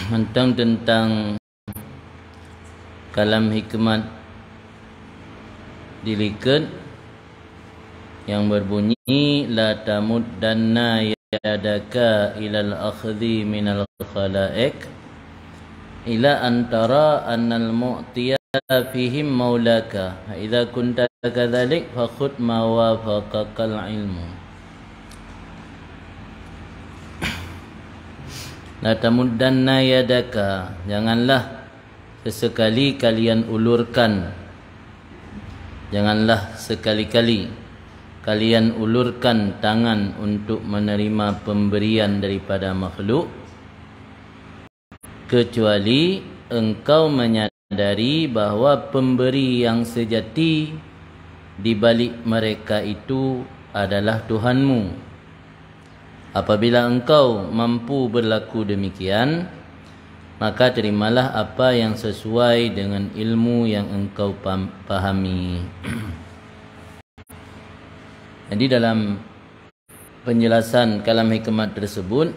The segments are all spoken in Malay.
tentang kalam hikmat dilikat yang berbunyi la tamuddanna yadaka ilal akhdhi minal khalaiq ila antara annal mu'tiya fihim maulaka idza kunta kadzalik fakhud ma wafaqakal ilmu. La tamuddanna yadaka, janganlah sesekali kalian ulurkan, janganlah sekali-kali kalian ulurkan tangan untuk menerima pemberian daripada makhluk kecuali engkau menyadari bahawa pemberi yang sejati di balik mereka itu adalah Tuhanmu. Apabila engkau mampu berlaku demikian, maka terimalah apa yang sesuai dengan ilmu yang engkau pahami. Jadi dalam penjelasan kalam hikmat tersebut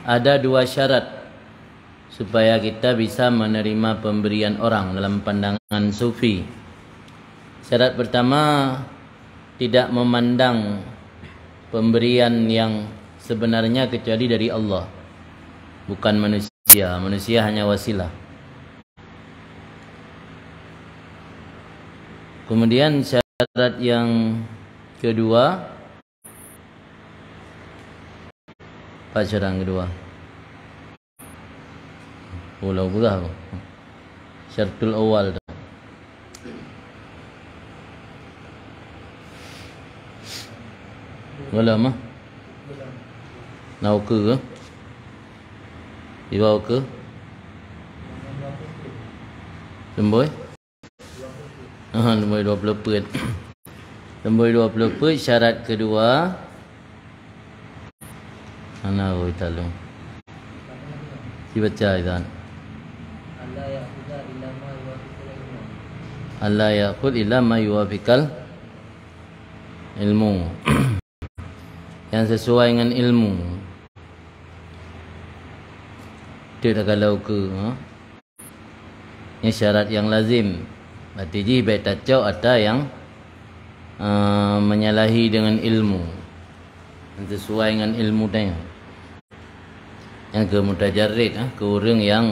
ada dua syarat supaya kita bisa menerima pemberian orang dalam pandangan sufi. Syarat pertama, tidak memandang pemberian yang sebenarnya kecuali dari Allah, bukan manusia. Manusia hanya wasilah. Kemudian syarat yang kedua, apa syarat yang kedua? Ulang pula. Syaratul awal. Wala mah? Nau ke? Dibawa ke? Lemboi? Lemboi 20 pet. Lemboi 20 pet. Syarat kedua, mana aku talung? Dibaca izan. Allah ya'khud illa ma yuwafiqal ilmu. Yang sesuai dengan ilmu. Tidak kalau ke ini syarat yang lazim. Berarti ji baik tacau ada yang menyalahi dengan ilmu. Yang sesuai dengan ilmu dia. Yang ke mutajarrid, ke orang yang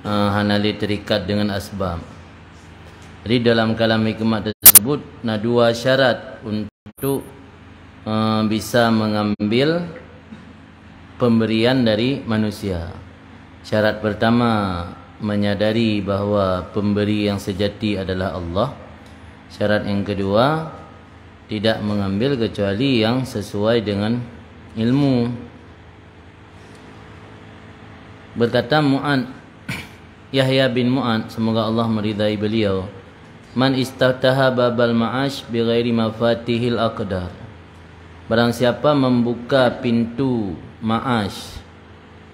hanali terikat dengan asbab. Jadi dalam kalam hikmat tersebut dua syarat untuk bisa mengambil pemberian dari manusia. Syarat pertama, menyadari bahawa pemberi yang sejati adalah Allah. Syarat yang kedua, tidak mengambil kecuali yang sesuai dengan ilmu. Berkata Mu'ad, Yahya bin Mu'ad, semoga Allah meridai beliau, man istaftaha babal ma'ash bighairi mafatihil aqdar. Barang siapa membuka pintu ma'ash,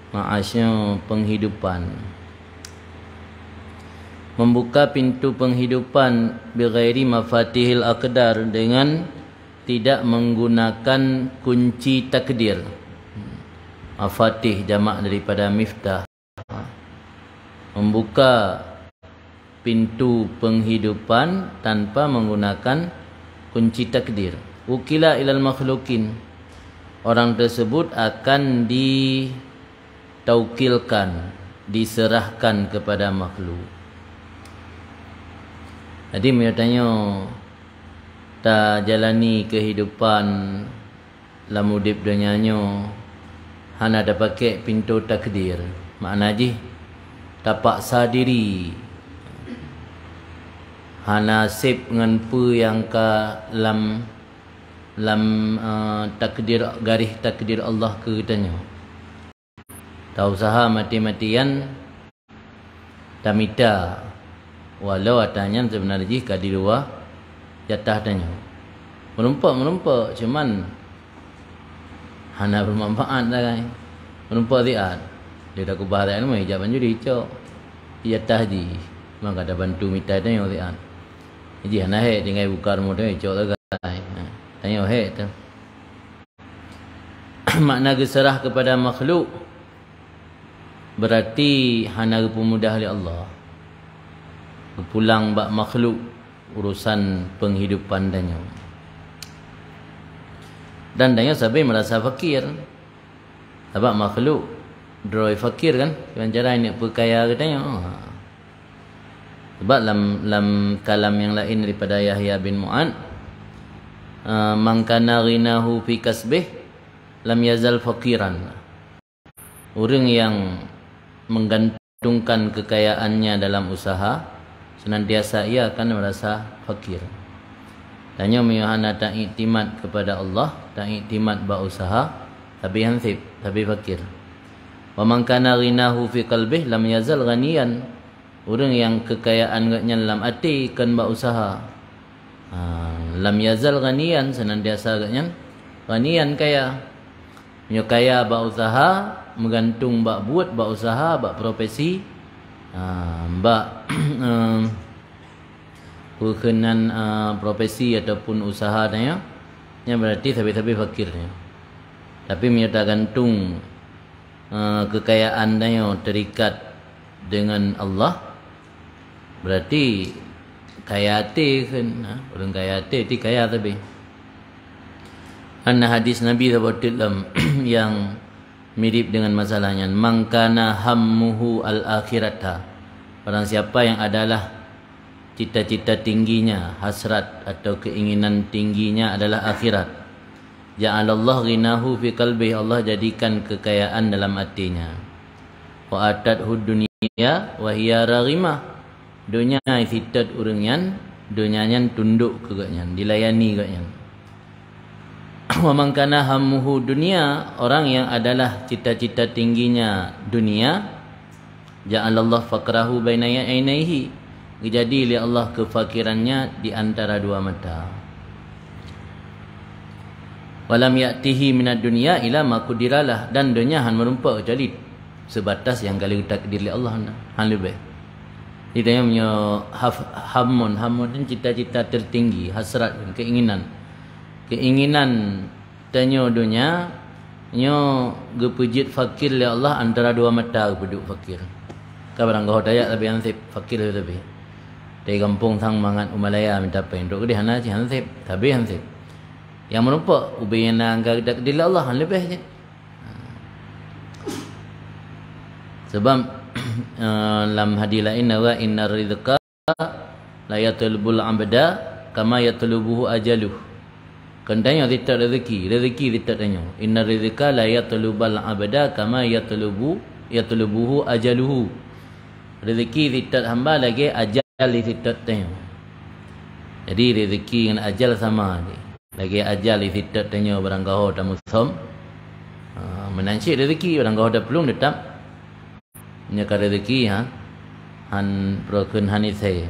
ma'ashnya penghidupan, membuka pintu penghidupan bighairi mafatihil aqdar, dengan tidak menggunakan kunci takdir. Mafatih jamak daripada miftah. Membuka pintu penghidupan tanpa menggunakan kunci takdir. Ukila ilal makhlukin, orang tersebut akan ditaukilkan, diserahkan kepada makhluk. Jadi mereka tanya, tak jalani kehidupan lamudip dengannya, hana ada pakai pintu takdir. Makna je tak paksa diri, hana sip dengan apa yang ka lam takdir, garis takdir Allah ke tanya. Tak usaha mati-matian tamita, walau atanya sebenarnya ka di luar jatah tanya. Merumpak cuman hana bermanfaat dah kan. Merumpak dia. Dia dah kebahagiaan mai jaban judi cok. Jatah ji. Maka ada bantu mita tanya dia. Jadi hana he dengan buka rumah dia cok dah kan. Tanya he tu. makna geserah kepada makhluk berarti hana pemudah oleh Allah. Pulang bak makhluk urusan penghidupan danyo. Dan danyo sabai merasa fakir. Sebab makhluk droi fakir kan, dengan cara ini perkaya katanya. Sebab dalam kalam yang lain daripada Yahya bin Mu'ad, man kana ghinahu fi kasbih lam yazal fakiran. Orang yang menggantungkan kekayaannya dalam usaha, senantiasa ia akan merasa fakir. Tanya miyahana tak iktimat kepada Allah, tak iktimat ba usaha, tapi hansib, tapi fakir. Wa man kana ghinahu fi qalbih lam yazal ghaniyan. Orang yang kekayaan nya dalam hati kan ba usaha. Lam yazal ghaniyan, senantiasa nya ghaniyan kaya. Nyo kaya ba usaha, menggantung ba buat ba usaha, ba profesi, ba berkenan profesi ataupun usaha nya berarti tapi fakirnya. Tapi menyata gantung kekayaan nya terikat dengan Allah, berarti kaya hati kan. Orang kaya hati kaya tapi anna hadis Nabi SAW yang mirip dengan masalahnya, man kana hammuhu al-akhirata, barang siapa yang adalah cita-cita tingginya, hasrat atau keinginan tingginya adalah akhirat, ja'alallahu ghinahu fi qalbi, Allah jadikan kekayaan dalam hatinya. Wa atadhu dunya wa hiya raghimah, dunia isitat urangnya, dunianya tunduk ke gaknya, dilayani gaknya. Wa man kana hammuhu dunia, orang yang adalah cita-cita tingginya dunia, ja'alallahu faqrahu baina ainaihi, jadi oleh Allah kefakirannya di antara dua mata. Walam ya'tihi minad dunya ila ma qudiralah, dan dunia han merumpa kecuali sebatas yang kali takdir oleh Allah han lebih. Dia punya hamun dan cita-cita tertinggi, hasrat, keinginan tanyo dunia nyo gepujit fakir oleh Allah antara dua mata gepuduk fakir. Ka barang kau dayak tapi hansip fakir tapi. Dari kampung tang mangat Umalaya minta pen dok di hana ci hansip tapi hansip. Yang merupa ubeyana angka takdir Allah han lebih je. Sebab dalam hadis lain wa innar rizqa la yatlubul abda kama yatlubuhu ajaluh. Kendanya tidak rezeki tidak tanya. Innar rizqa la yatlubul abda kama yatlubuhu ajaluhu. Rezeki tidak hamba lagi, ajal tidak tanya. Jadi rezeki dengan ajal sama lagi, ajal tidak tanya barang kau dah musam. Menancik rezeki barang kau dah pelung tetap nyaka rezeki han broken hanisai.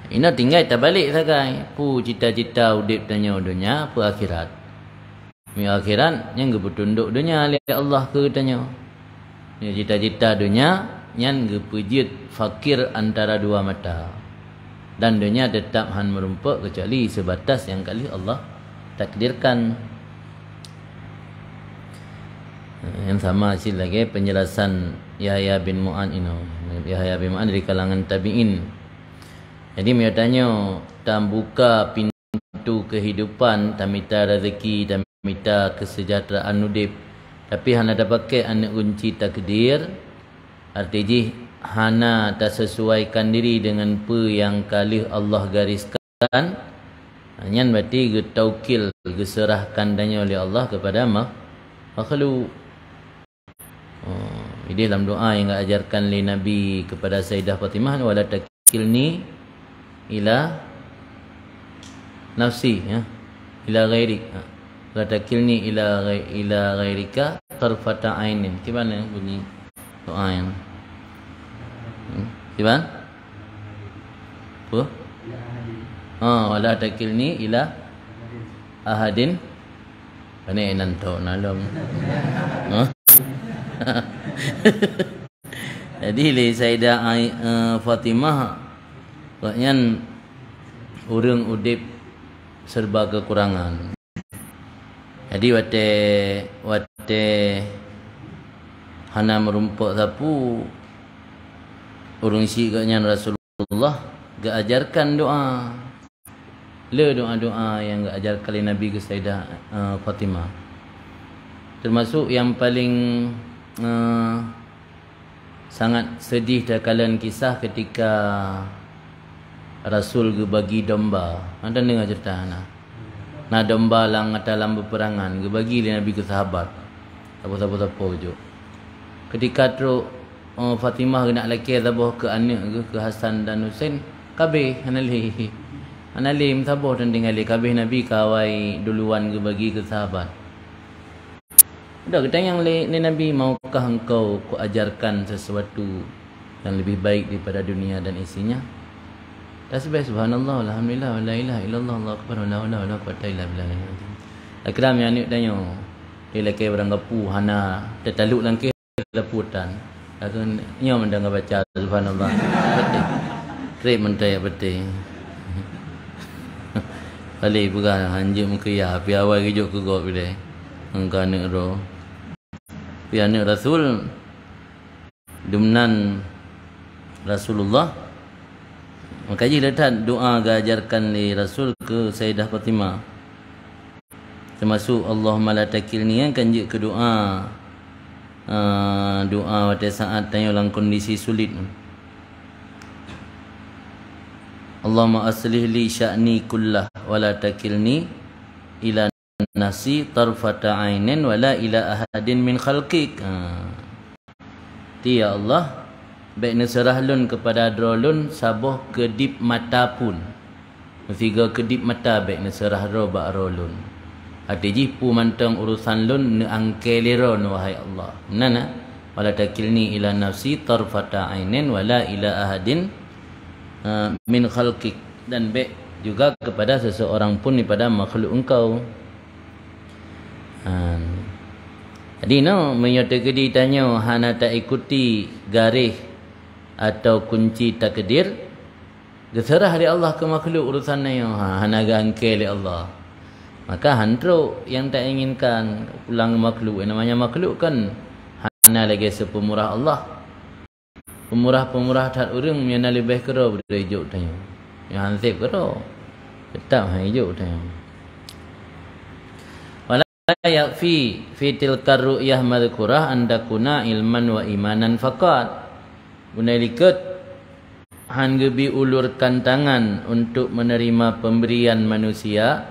Ina tinggal terbalik sagai pu cita-cita udip tanya dunia pu akhirat. Mi akhirat yang gebutunduk dunia oleh Allah ke tanya. Ni cita-cita dunia yang gepujit fakir antara dua mata. Dan dunia tetap han merumpak kecuali sebatas yang kali Allah takdirkan. Yang sama hasil lagi penjelasan Yahya bin Mu'ad ini. Yahya bin Mu'ad dari kalangan tabi'in. Jadi dia tanya, tam buka pintu kehidupan, tamita rezeki, tamita kesejahteraan udip, tapi hana ada pakai anak kunci takdir. Artinya hana tak sesuaikan diri dengan apa yang kali Allah gariskan. Hanya berarti getaukil, geserahkan danya oleh Allah kepada makhluk. Ini dalam doa yang ajarkan oleh Nabi kepada Sayyidah Fatimah, wala takilni ila nafsi ila ghairik, wala takilni ila ghairika tarfata ainin. Gimana bunyi doa yang gimana? Wala takilni ila ahadin Pani nanto nalom. Jadi li Sayyidah Fatimah katanya urang udip serba kekurangan. Jadi wate hana merumpuk sapu urung isi gaknya Rasulullah gak ajarkan doa. Le doa-doa yang gak ajar kali Nabi ke Sayyidah Fatimah. Termasuk yang paling sangat sedih dalam kisah ketika Rasul ke bagi domba. Anda dengar cerita nah domba lang dalam peperangan ke bagi Nabi ke sahabat. Apa-apa je. Ketika tu Fatimah nak laki tabah ke anak ke Hasan dan Husain, kabeh analim tabah dan tinggal kabeh Nabi kawai duluan ke bagi ke sahabat. Dah kita yang ni Nabi, maukah engkau ku ajarkan sesuatu yang lebih baik daripada dunia dan isinya? Tasbih subhanallah alhamdulillah wala ilaha illallah Allahu akbar wala haula wala quwwata illa billah. Akram yang ni tanya dia laki barang gapu hana tertaluk langkah leputan. Aku nyo mendengar baca subhanallah. Betul. Krep mentai betul. Balik bukan hanjim muka ya pi awal kejuk ke gop bila. Engkau nak ro. Pi anak Rasul dumnan Rasulullah. Makanya letak doa gajarkan li Rasul ke Sayyidah Fatimah. Termasuk Allahumma la takilni yang kan je ke doa. Doa pada saat tanya dalam kondisi sulit. Allahumma aslih li sya'ni kullah wa la takilni ila nafsi tarfata ainin wa la ila ahadin min khalqik. Ya Allah, baik naserah lun kepada drolun saboh kedip mata pun. Mestiga kedip mata baik naserah ro ba rolun. Hati jipu mantang urusan lun ne angkeliron wahai Allah. Nana wala takilni ila nafsi tarfata ainin wala ila ahadin min khalqik, dan baik juga kepada seseorang pun daripada makhluk engkau. Jadi menyata kedi tanya hana tak ikuti garis atau kunci takdir, geserah dari Allah ke makhluk urusannya. Hana gangkel oleh Allah. Maka handro yang tak inginkan pulang makhluk. Yang namanya makhluk kan hana lagi sepemurah Allah. Pemurah-pemurah tak urang yang lebih kera berdua hijau tanya. Yang hansip kera. Tetap hijau tanya. Wala yakfi fi tilkar ru'yah madhkurah andakuna ilman wa imanan faqat. Bunailikut han gebi ulurkan tangan untuk menerima pemberian manusia,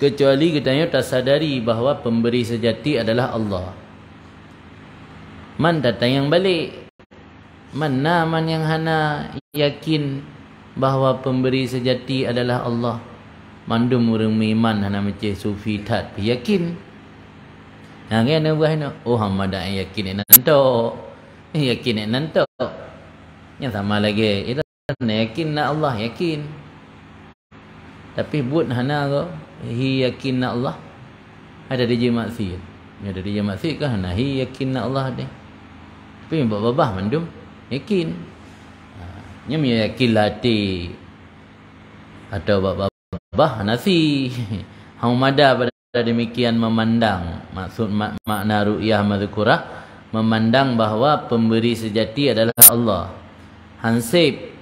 kecuali katanya tak sadari bahawa pemberi sejati adalah Allah. Man datang yang balik. Mana man yang hana yakin bahawa pemberi sejati adalah Allah. Mandum orang iman hana macam sufi tak yakin. Yang kena buah no. Oh hamba dak yakin nanto. Yakin nanto. Yang sama lagi. Itu yakin nak Allah yakin. Tapi buat hana ko yakin nak Allah. Ada DJ maksiat. Ada DJ maksiat kan hana yakin nak Allah deh. Tapi babah mandum yakin. Nya yakin lati atau babah nasi. Hang mada pada demikian memandang. Maksud makna ru'yah madhkurah, memandang bahawa pemberi sejati adalah Allah. Hansip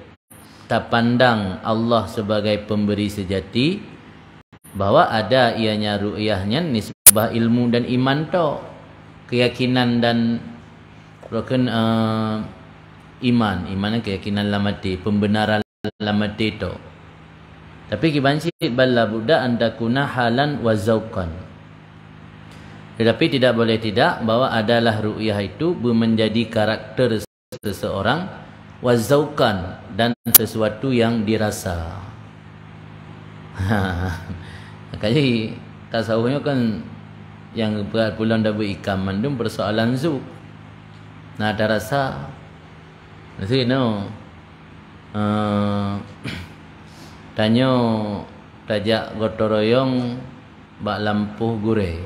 tak pandang Allah sebagai pemberi sejati, bahawa ada ianya ru'yahnya nisbah ilmu dan iman to, keyakinan dan rukun iman keyakinan lamati, pembenaran lamati to. Tapi kibansi balla buddha andakuna halan wa zauqan. Tetapi tidak boleh tidak bahawa adalah ru'yah itu menjadi karakter seseorang wa zauqan, dan sesuatu yang dirasa. Jadi tasawufnya kan yang berat pulang dah berikam mandum persoalan zuk. Nah ada rasa. Nanti tanya tajak gotoroyong bak lampuh gure.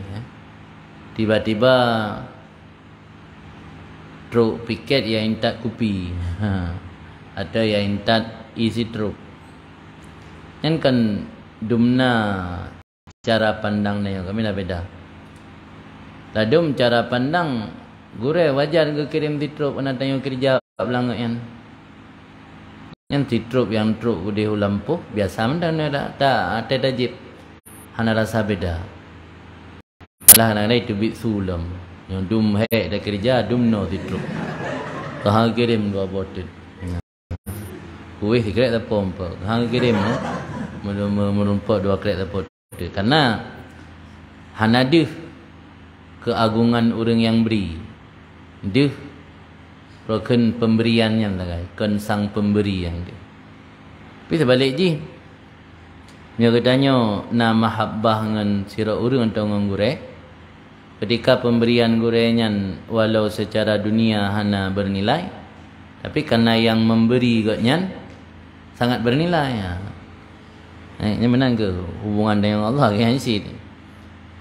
Tiba-tiba truk piket yang intat kupi. Atau yang intat isi truk. Yang kan dumna cara pandang dia kami dah beda. Ladum cara pandang gure wajar ke kirim titrup ana tanya kerja belangan yang titrup yang truk gede lampu biasa mandang ada tak ada tajib hana rasa beda lah nak itu bit sulam yang dum he dah kerja dum no titrup kah kirim dua botol kuih kerek tak pompa hang kirim merumpak dua kerek tak pompa karena hana deh keagungan orang yang beri deh roken pemberiannya lah kan sang pemberi yang dia tapi sebalik je dia katanya na mahabbah dengan sira urang atau dengan gure ketika pemberian gurenya walau secara dunia hana bernilai tapi karena yang memberi gotnya sangat bernilai ya. Ini menang ke hubungan dengan Allah yang sih.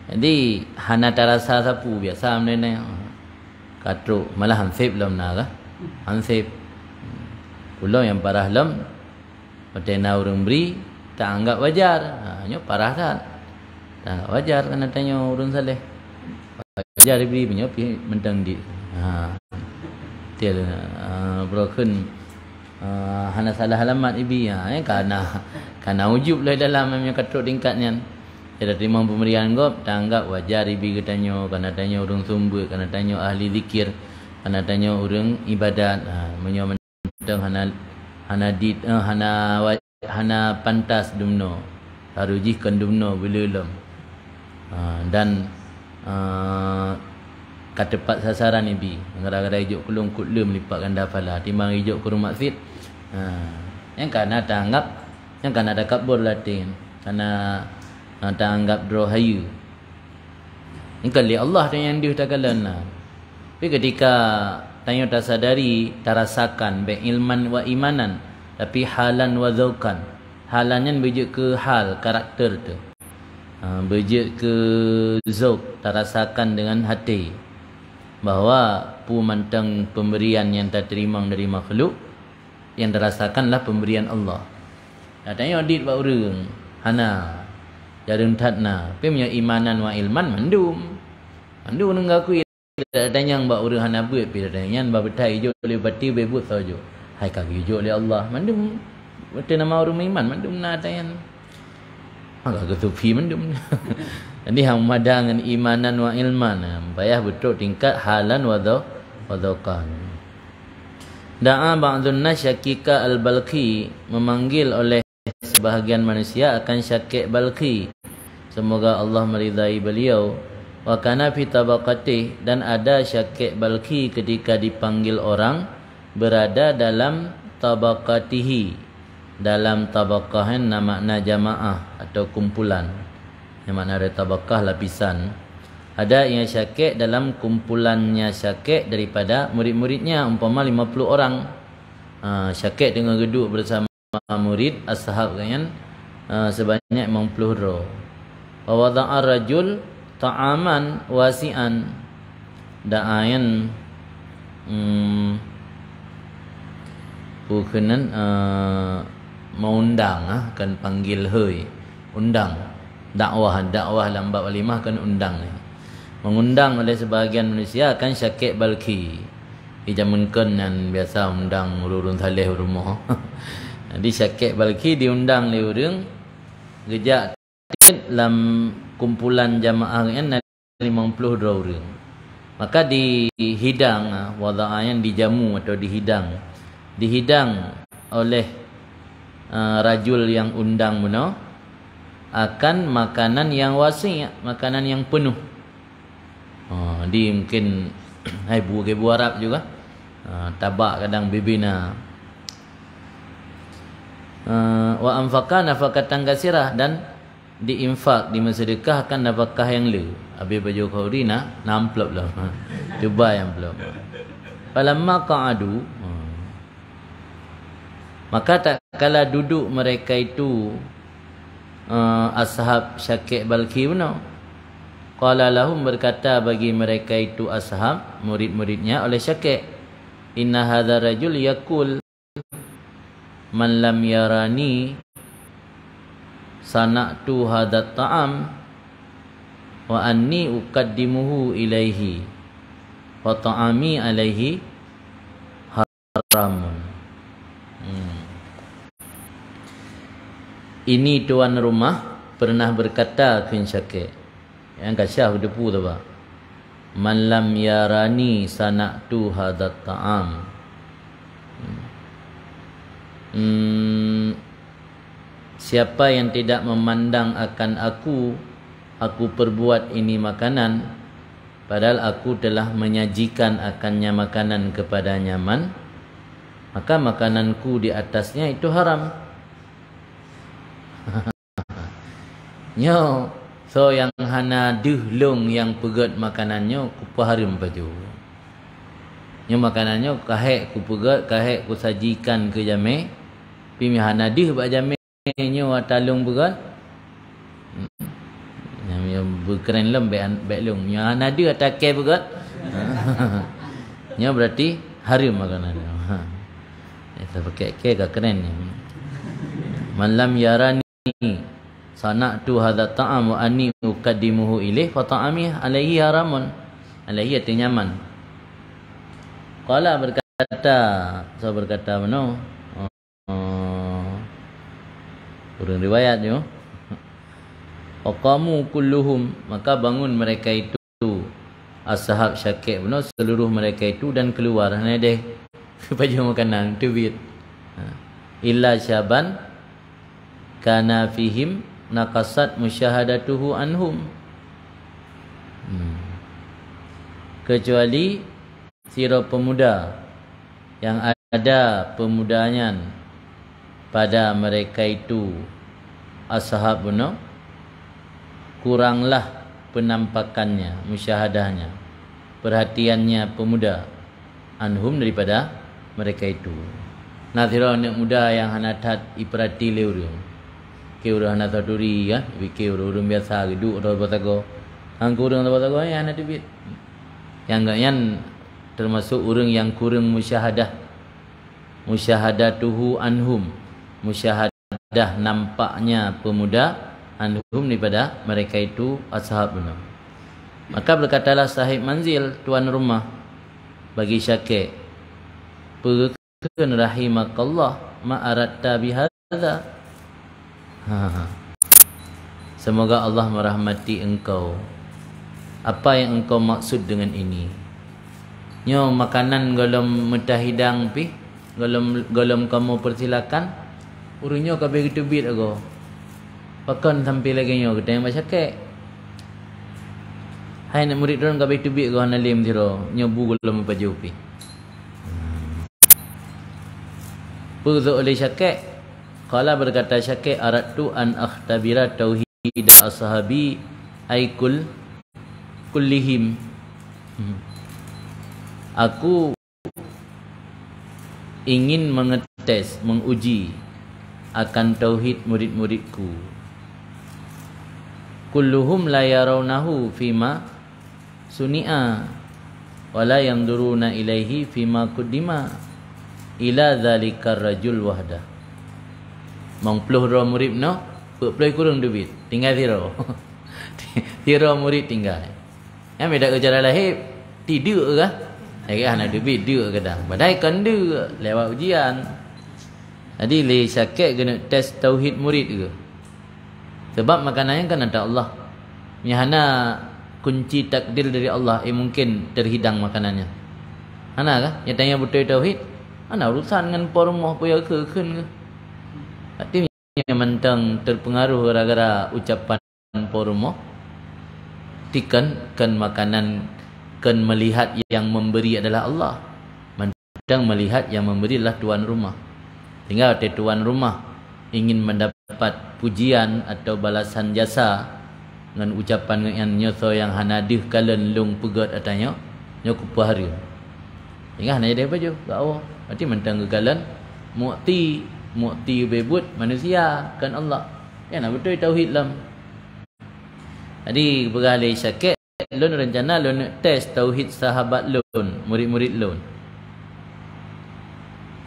Jadi hana terasa sapu biasa menene katruk malah hansip lam naga hansip pulau yang parah lam patena orang beri tak anggap wajar hanya parah tak anggap wajar kena tanya orang saleh wajar diberi punya mentang di tiada broken hana salah alamat ibi karena ujub lah dalam memang katruk tingkatnya dia terima pemberian gop tak anggap wajar ibi katanya kena tanya orang sumber kena tanya ahli zikir kena tanya orang ibadat menyomong hana pantas dumno haruji kan dumno belum dan kat tepat sasaran ibi gara-gara ijuk kulung kutlum lipat ganda pala timbang ijuk kurung maksud yang kana tak anggap yang kana ada kabur latin kana tak anggap drohayu ini kali Allah yang dia tak kalana tapi ketika tanya tak sadari tak rasakan baik ilman wa imanan tapi halan wa zauqan halannya berjuk ke hal karakter tu berjuk ke zauq tak rasakan dengan hati bahawa pemantang pemberian yang tak terima dari makhluk yang terasakanlah pemberian Allah. Katanya audit pak orang hana jarang tatna tapi punya imanan wa ilman mandum nengaku tanya mbak orang hana buat pi tanya mbak betai jo oleh bati bebut saja hai kaki jo oleh Allah mandum betul nama orang iman mandum na tanya agak kesufi mandum jadi hang madangan imanan wa ilman payah betul tingkat halan wa dzauqan. Da'a ba'dun nas Syakika al-Balqi memanggil oleh sebahagian manusia akan Syakik Balqi semoga Allah meridai beliau wa kana fi tabaqatih dan ada Syakik Balqi ketika dipanggil orang berada dalam tabaqatihi dalam tabaqah makna jamaah atau kumpulan yang makna ada tabaqah lapisan ada yang Syakik dalam kumpulannya Syakik daripada murid-muridnya umpama 50 orang Syakik dengan duduk bersama murid ashab kan sebanyak 50 roh wa wada'a rajul ta'aman wasi'an da'ayan bukanan mengundang kan panggil hei undang dakwah lambat walimah kan undang mengundang oleh sebahagian manusia akan Syakik Balqi dijamankan dan biasa undang urun saleh rumah jadi Syakik Balqi diundang oleh orang gejak dalam kumpulan jamaah kan 52 orang maka dihidang wada'an dijamu atau dihidang oleh rajul yang undang benar akan makanan yang wasi' makanan yang penuh di mungkin hai buah Arab juga tabak kadang bibina wa anfaqa nafaqatan katsirah dan diinfak disedekahkan nafkah yang le habis baju khaurina namplop lah cuba yang belum falamma qa'adu maka tak kala duduk mereka itu ashab Syakik Balqi benar qala lahum berkata bagi mereka itu ashab murid-muridnya oleh Syakik inna hadzal rajul yaqul man lam yarani sana'tu hadat ta'am wa anni uqaddimuhu ilaihi wa ta'ami alaihi haramun. Ini tuan rumah pernah berkata ke Syakir, yang kasyah berdepu tu bah, man lam yarani sana'tu hadat ta'am. Siapa yang tidak memandang akan aku perbuat ini makanan, padahal aku telah menyajikan akannya makanan kepadanya man, maka makananku di atasnya itu haram. Nyo, so yang hana duhlung yang pegat makanannya ku haram baju. Nyo makanannya kahek ku pegat, kahek ku sajikan ke jame, pi mi hana duh ba jame nyo atalung pegat. Nyo berkeren lem baik lung. Nyo hana duh atake pegat. Nyo berarti haram makanannya. Kita pakai ke keren ni. Man lam yarani sana'tu hadza ta'am wa anni uqaddimuhu ilaih fa ta'ami alaihi haramun. Alaihi artinya nyaman. Qala berkata, so berkata mana? Urang riwayat yo. Aqamu kulluhum, maka bangun mereka itu ashab Syakir benar, seluruh mereka itu dan keluar hanya deh baju makanan tubit. Illa syaban kana fihim naqasat musyahadatuhu anhum. Kecuali sira pemuda yang ada pemudanya pada mereka itu ashab benar, kuranglah penampakannya, musyahadahnya, perhatiannya pemuda anhum daripada mereka itu. Nathira anak muda yang hanatat iperati leurung. Ke urang hana taduri ya, ke urang biasa geduk atau batago. Angku urang batago ya hana tibit. Yang ganyan termasuk urang yang kurang musyahadah. Musyahadatuhu anhum. Musyahadah nampaknya pemuda anhum daripada mereka itu ashab benar. Maka berkatalah sahib manzil, tuan rumah bagi Syakir, perken rahimakallah ma aratta bihadza. Semoga Allah merahmati engkau. Apa yang engkau maksud dengan ini? Nyo makanan golom metahidang pi, golom kamu persilakan. Urunyo kabeh gitu bit ago. Pakan sampai lagi nyo kita yang baca kek. Hai nak murid orang kabeh tubik ago hanalim tiro. Nyo bu golom baju pi. Puzo oleh Syakir. Qala berkata Syakir, aradtu an akhtabira tauhid ashabi aikul kullihim. Aku ingin mengetes, menguji akan tauhid murid-muridku. Kulluhum la yarawnahu fima suni'a wa la yanzuruna ilaihi fima quddima ila zalikar rajul wahda. Mang puluh ro murid no, puluh kurang duit, tinggal zero. Zero murid tinggal. Yang beda ke cara lahir, tidur ke? Lagi anak duit dia kadang. Badai kan dia lewat ujian. Jadi le Syakir kena test tauhid murid ke. Sebab makanannya kan ada Allah. Nyahana kunci takdir dari Allah, mungkin terhidang makanannya. Ana kah? Yang tanya betul tauhid, ana urusan dengan pormoh paya ke kan ke. Artinya mentang terpengaruh gara-gara ucapan pormoh, tikan kan makanan kan melihat yang memberi adalah Allah. Mentang melihat yang memberi adalah tuan rumah. Tinggal tuan rumah ingin mendapat pujian atau balasan jasa dengan ucapan yang nyoso yang hanadih kalen lung pegat atanya nyo kupahari. Tinggal hanya dia baju gak awak. Berarti mentang kegalen mu'ti bebut manusia kan Allah. Ya nak betul tauhid lam. Jadi beralih Syakir lun rencana lun test tauhid sahabat lun, murid-murid lun.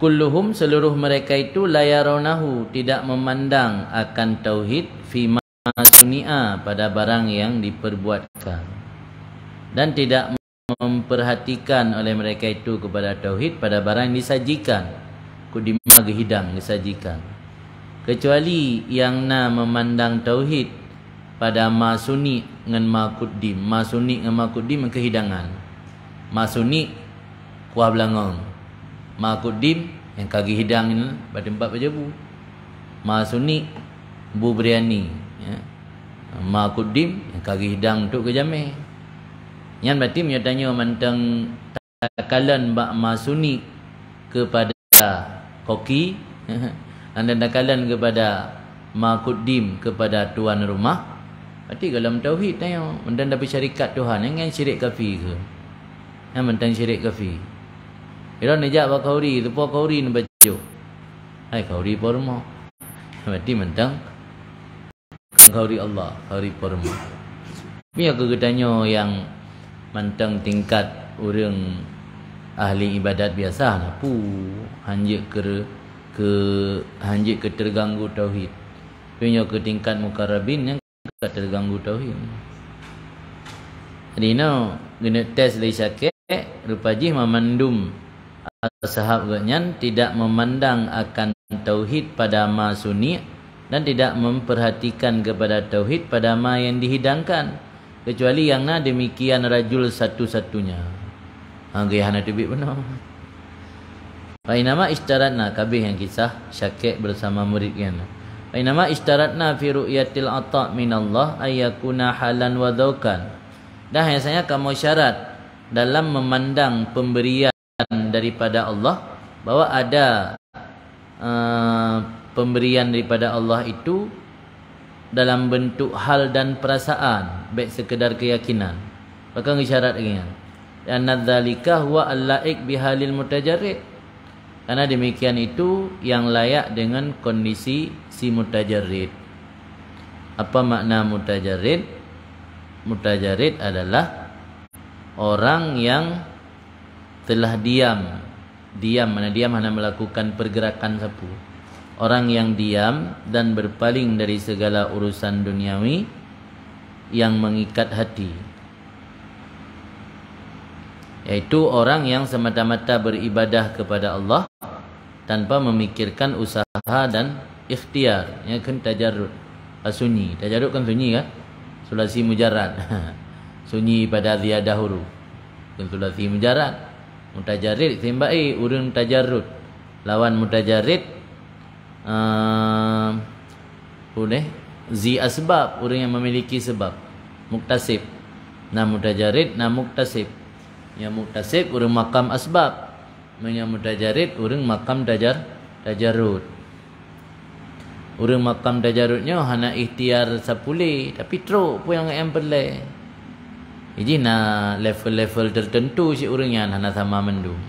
Kulluhum seluruh mereka itu la yarawnahu tidak memandang akan tauhid fima sunia pada barang yang diperbuatkan, dan tidak memperhatikan oleh mereka itu kepada tauhid pada barang yang disajikan, kudima gehidang disajikan, kecuali yang memandang tauhid pada masuni dengan makuddim. Masuni dengan makuddim kehidangan. Masuni kuah belangong, makuddim yang kaki hidang ni pada tempat berjebu. Masuni bu biryani, ya. Makuddim yang kaki hidang untuk kejameh. Yang berarti menyatanya mantang takalan bak masuni kepada koki dan takalan kepada makuddim kepada tuan rumah. Berarti dalam tauhid tanya mendan dapat syarikat Tuhan yang syirik kafir ke? Yang mentang syirik kafir. Ira nejak bak kauri tu po kauri ni baca. Hai kauri pormo. Berarti mentang kauri Allah, kauri pormo. Biar ke tanya yang mantang tingkat orang ahli ibadat biasa lah pu hanjik hanjik ke terganggu tauhid. Punya ke tingkat mukarrabin yang terganggu tauhid. Jadi guna tes dari syakir rupaji memandum sahabatnya tidak memandang akan tauhid pada ma sunni dan tidak memperhatikan kepada tauhid pada ma yang dihidangkan, kecuali yang demikian rajul satu-satunya. Gaya hana tibik benar. Fainama istaratna kabeh yang kisah Syakir bersama murid kan. Fainama istaratna fi ru'yatil ata' minallah ayyakuna halan wa dzaukan. Dah biasanya kamu syarat dalam memandang pemberian daripada Allah bahwa ada pemberian daripada Allah itu dalam bentuk hal dan perasaan, baik sekedar keyakinan. Bahkan isyarat lagi. Dan nadzalika huwa al-laik bihalil mutajarrid. Karena demikian itu yang layak dengan kondisi si mutajarrid. Apa makna mutajarrid? Mutajarrid adalah orang yang telah diam. Diam, mana diam hanya melakukan pergerakan sapu. Orang yang diam dan berpaling dari segala urusan duniawi yang mengikat hati, yaitu orang yang semata-mata beribadah kepada Allah tanpa memikirkan usaha dan ikhtiar. Yang kan tajarrud, sunyi. Tajarrud kan sunyi kan? Sulasi mujarrad. Sunyi pada ziyadah huruf. Kan sulasi mujarrad. Mutajarrid simbai urang tajarrud. Lawan mutajarrid zi asbab, orang yang memiliki sebab. Muktasib. Nah mutajarrid, nah muktasib. Yang muktasib orang makam asbab. Yang mutajarrid orang makam tajarrud. Orang makam tajarrudnya hana ikhtiar sapule, tapi teruk pun yang pelai. Jadi level-level tertentu si orangnya hana sama mendung.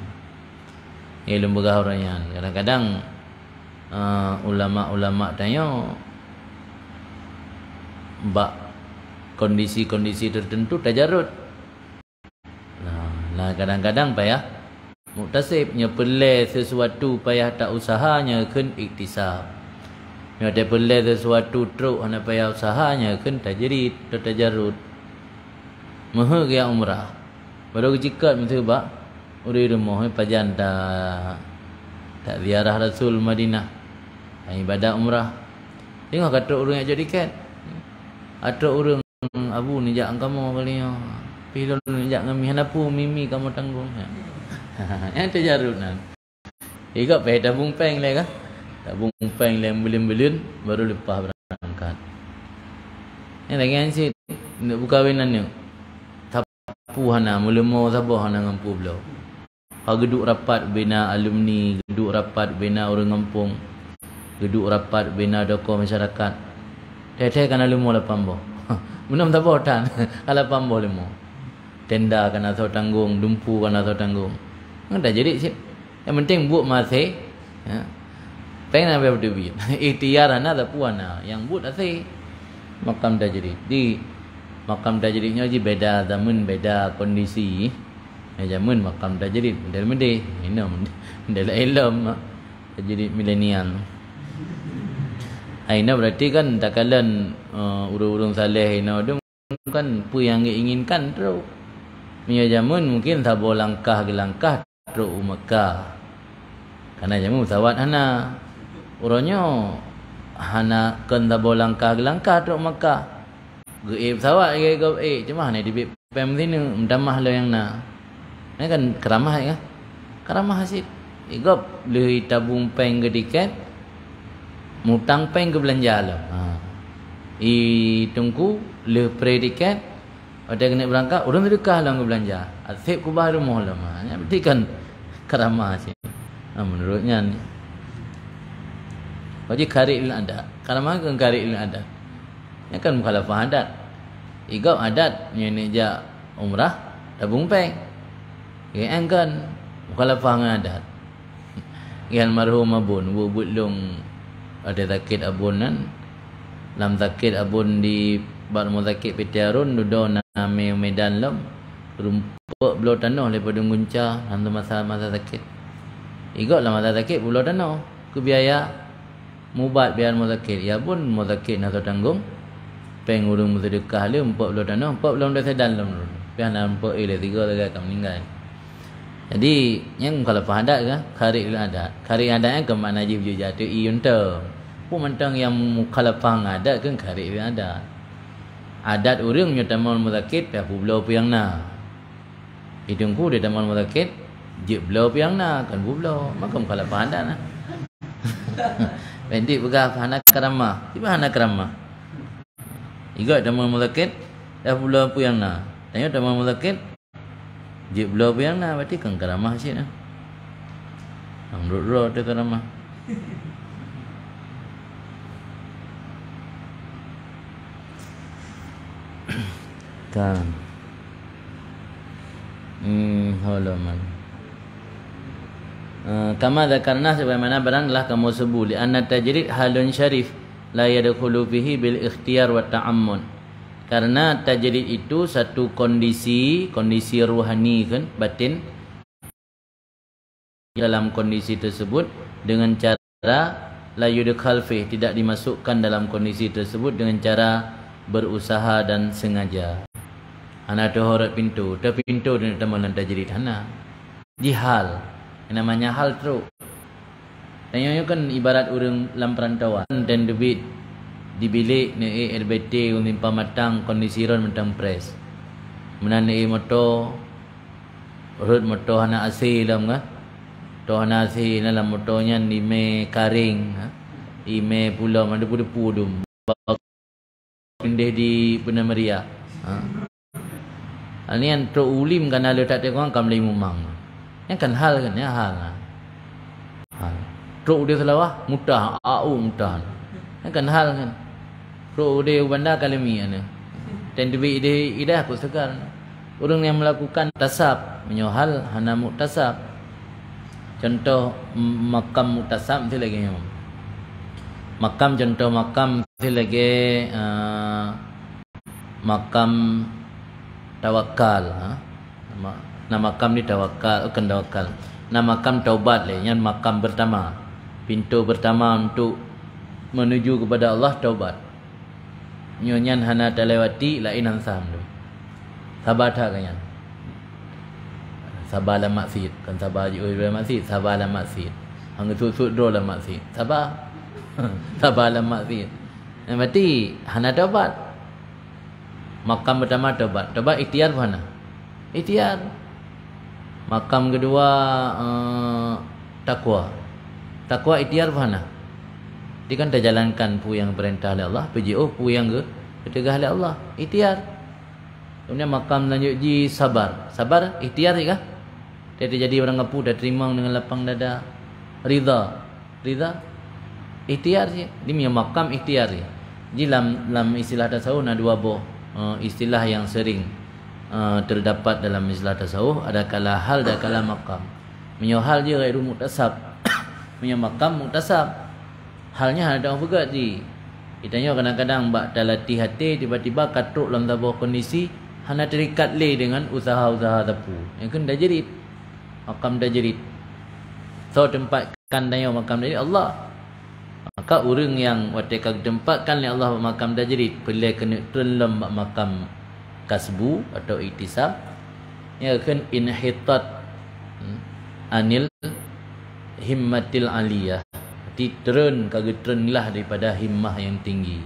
Ia lembaga orangnya. Kadang-kadang ulama-ulama tanya bak kondisi-kondisi tertentu tajarrud. Nah kadang-kadang payah muktasib, nya pelai sesuatu payah tak usahanya kan iktisab. Nya ada pelai sesuatu teruk hana payah usahanya kan tajrid atau tajarrud. Maha gaya umrah. Baru kejikat minta bak uri rumah pajan tak ziarah Rasul Madinah. Ibadah umrah. Tengok kata orang yang jadikan. Ada orang abu ni jak kamu kali ya. Pilon ni jak kami hanapu mimi kamu tanggung. Yang tajarrud nan. Ikut pay tabung peng le kah? Tabung peng le belin-belin baru lepas berangkat. Yang lagi ansi nak buka kawinan ni. Tapu hana mulemo sabah hana ngampu belau. Geduk rapat bina alumni, geduk rapat bina orang kampung, geduk rapat bina doko masyarakat. Teh-teh kana lemo lapan boh. Munam tak boh tan. Alapan boh lemo. Tenda kana so tanggung, dumpu kana so tanggung. Dah jadi sih. Yang penting buat masih. Ya. Pengen apa berdua. Ikhtiar ana tak puana. Yang buat asih. Makam dah jadi. Di makam dah jadinya je beda zaman, beda kondisi. Zaman makam dah jadi. Dari mana? Minum. Dari ilmu. Dah jadi milenial. Aina berarti kan takalan urung-urung saleh ina tu kan pu yang inginkan terus. Punya jamun mungkin sabo langkah ke langkah terus Mekah. Karena jamun sawat hana. Uronyo hana kan sabo langkah ke langkah terus Mekah. Ge pesawat ge cuma hana di pem sini mendamah lo yang na. Ini kan keramah ya. Keramah hasil. Igop lui tabung peng ke tiket. Mutang peng ke belanja lo. I tunggu le pre tiket. Ada kena berangkat, orang sedekah lah ke belanja. Asyik kubah rumah lah. Berarti kan keramah hasil. Menurutnya ni. Jadi kari ilmu adat. Keramah kan kari ilmu adat. Ini kan mukhalafah adat. Igop adat ni jak umrah tabung peng. Yang kan mukhalafah dengan adat. Yang marhum abun bubut long ada takit abunan. Lam takit abun di bar muzakir pitiarun dudo name medan lam rumput belau tanah daripada gunca hantu masa takit. Igok lah masa takit belau tanah. Ke biaya mubat biar muzakir. Ya pun muzakir nak tanggung. Peng urung sedekah le 4 belau tanah, 4 belau dah sedan lam. Pian nak 4 le 3 lagi akan meninggal. Jadi yang kalau pahadat ke kari adat. Kari adat yang ke makna jibu jatuh iunta. Pun mentang yang mukhalafah adat kan kari adat. Adat orang punya tamal muzakir pihak belau piang na. Hidungku dia tamal muzakir je belau piang na kan belau. Maka mukhalafah adat lah. Pendek begah hana keramah. Tiba hana keramah. Igat tamal muzakir dah belau piang na. Tanya tamal muzakir je belau piang na berarti kan keramah sikit lah. Menurut dia keramah. Kan. Halaman. Kama dzakarna sebagaimana baranglah kamu sebut li anna tajrid halun syarif la yadkhulu fihi bil ikhtiyar wa ta'ammun. Karena tajrid itu satu kondisi ruhani kan batin. Dalam kondisi tersebut dengan cara la yudkhal fihi tidak dimasukkan dalam kondisi tersebut dengan cara berusaha dan sengaja. Hana tu horat pintu. Tu pintu dia nak malam tajrid hana. Jihal. Yang namanya hal teruk. Tanya kan ibarat orang dalam perantauan dan debit di bilik ni RBT untuk matang kondisi ron matang press. Menan ni motor urut motor hana AC dalam kan. Motor hana AC dalam motornya ni me karing, ime pulau mana depu dum. Pindah di Bena Maria. Ini yang terulim kan ada tak tengok kam lagi mumang. Yang kan hal kan ya hal. Truk dia selawah mutah au mutah. Yang kan hal kan. Truk dia bandar kalimi ana. Dan debi dia idah aku segar. Orang yang melakukan tasab menyohal hana muktasab. Contoh makam muktasab tu lagi. Makam contoh makam tu lagi makam tawakal. Nama makam ni tawakal, bukan tawakal. Nama makam taubat le, yang makam pertama. Pintu pertama untuk menuju kepada Allah taubat. Nyonya hana talewati lain ansam tu. Sabar tak kan? Sabar lah maksud, kan sabar je oi maksud, sabar lah maksud. Hang sud-sud dro lah maksud. Sabar. Sabar lah maksud. Berarti hana taubat. Makam pertama taubat. Taubat ikhtiar mana? Ikhtiar. Makam kedua takwa. Takwa ikhtiar mana? Dia kan dah jalankan pu yang perintah oleh Allah, PJO pu yang ketegah oleh Allah. Ikhtiar. Kemudian makam selanjutnya sabar. Sabar ikhtiar ke? Dia jadi orang ngapu dah terima dengan lapang dada. Ridha. Ridha ikhtiar je. Dia punya makam ikhtiar je. Jadi dalam istilah tasawuf ada dua buah istilah yang sering terdapat dalam istilah tasawuf. Ada kala hal, ada kala makam. Punya hal je ghairu muktasab. Punya makam muktasab. Halnya ada orang pegat je. Kitanya kadang-kadang bak talati hati tiba-tiba katruk dalam sebuah kondisi hana terikat le dengan usaha-usaha tapu. Yang kan dah jerit. Makam dah jerit. So tempatkan tanya makam dari Allah. Maka orang yang wateka tempatkan oleh Allah makam tajrid pelai kena terlem makam kasbu atau iktisab, ya kan inhitat anil himmatil aliyah. Ti turun kagak turun lah daripada himmah yang tinggi.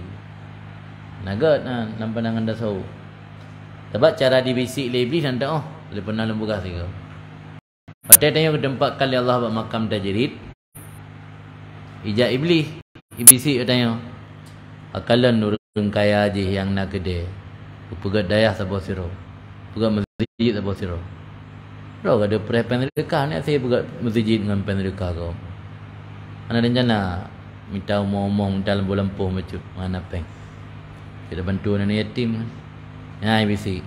Nagat dalam pandangan dasau. Sebab cara dibisik lebih nanti lebih pernah lembugas juga. Waktu tanya ke tempat kali Allah buat makam tajrid, ijak iblis tanya, akalan nurun kaya aja yang nak gede, pegat dayah sabah siro, pegat masjid sabah siro. Roh ada perempuan pendekah ni saya pegat masjid dengan pendekah kau. Ana rencana minta omong-omong dalam lampu macam mana peng. Kita bantu anak yatim. Ya iblis.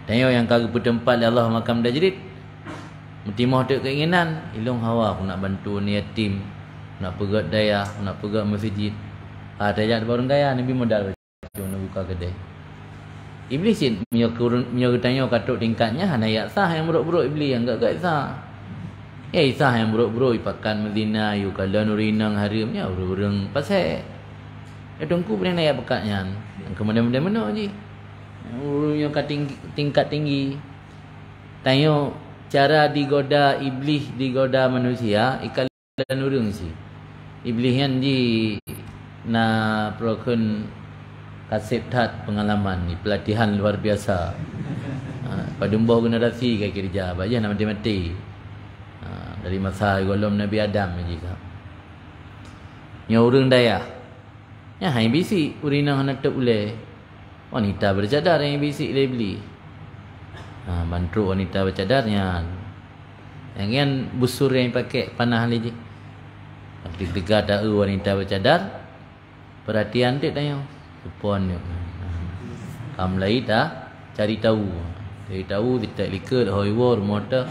Tanya yang kagak bertempat Allah makam tajrid. Mutimah tak keinginan, ilung hawa aku nak bantu ni yatim, nak pegat dayah, nak pegat masjid. Ada jak orang kaya Nabi modal nak buka kedai. Iblis ni menyok tanya katuk tingkatnya hana yak sah yang buruk-buruk iblis yang gak sah. Ya sah yang buruk-buruk ipakan Medina yu kala nurinang harimnya orang pasal. Ya tungku pernah naik bekatnya. Kemudian mana je. Orang yang tingkat tinggi. Tanya cara digoda iblis, digoda manusia, ikal dan urung si. Iblis yang di na prokun kasih tat pengalaman ni, pelatihan luar biasa. Padumbuh generasi kai kerja, baja nak mati-mati. Dari masa golom Nabi Adam juga. Nya urang daya. Ya hai bisi urina hana tek ule. Wanita bercadar yang bisi iblis. Bantu wanita bercadarnya. Yang kan busur yang pakai panah lagi. Ketika ada wanita bercadar, perhatian dia tanya, supon dia. Kamu lagi dah cari tahu. Cari tahu tidak liker hoi war motor.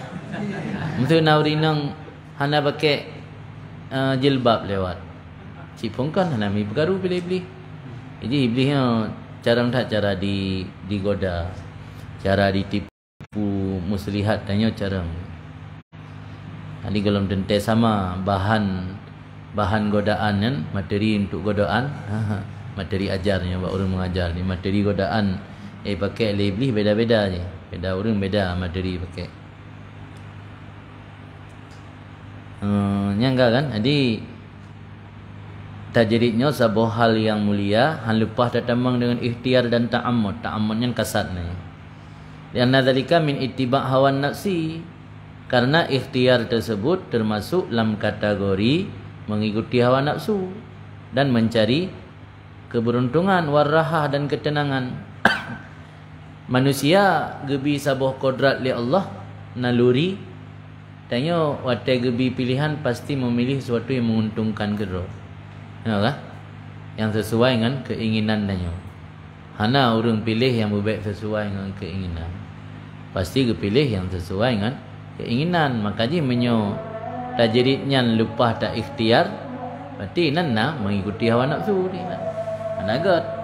Mesti naurinang hana pakai jilbab lewat. Cipong kan hana mi pergaru pilih-pilih. Jadi iblisnya cara digoda, cara ditipu muslihat tanya cara. Jadi kalau tentu sama bahan godaan kan, materi untuk godaan, materi ajarnya buat orang mengajar ni, materi godaan pakai iblis beda-beda je. Beda orang beda materi pakai. Nyangka kan? Jadi tajridnya sebuah hal yang mulia, hal lepas datang dengan ikhtiar dan ta'ammud. Ta'ammudnya kasat ni. Lianna dzalika min ittiba' hawan nafsi. Karena ikhtiar tersebut termasuk dalam kategori mengikuti hawa nafsu dan mencari keberuntungan, warahah dan ketenangan. Manusia gebi sabuh kodrat li Allah naluri. Tanya watai gebi pilihan pasti memilih sesuatu yang menguntungkan kedua. Ya, yang sesuai dengan keinginan tanya. Hana orang pilih yang berbaik sesuai dengan keinginan. Pasti kepilih yang sesuai dengan keinginan. Maka dia menyo tajridnya lepas tak ikhtiar, berarti nana mengikuti hawa nafsu dia. Anagat.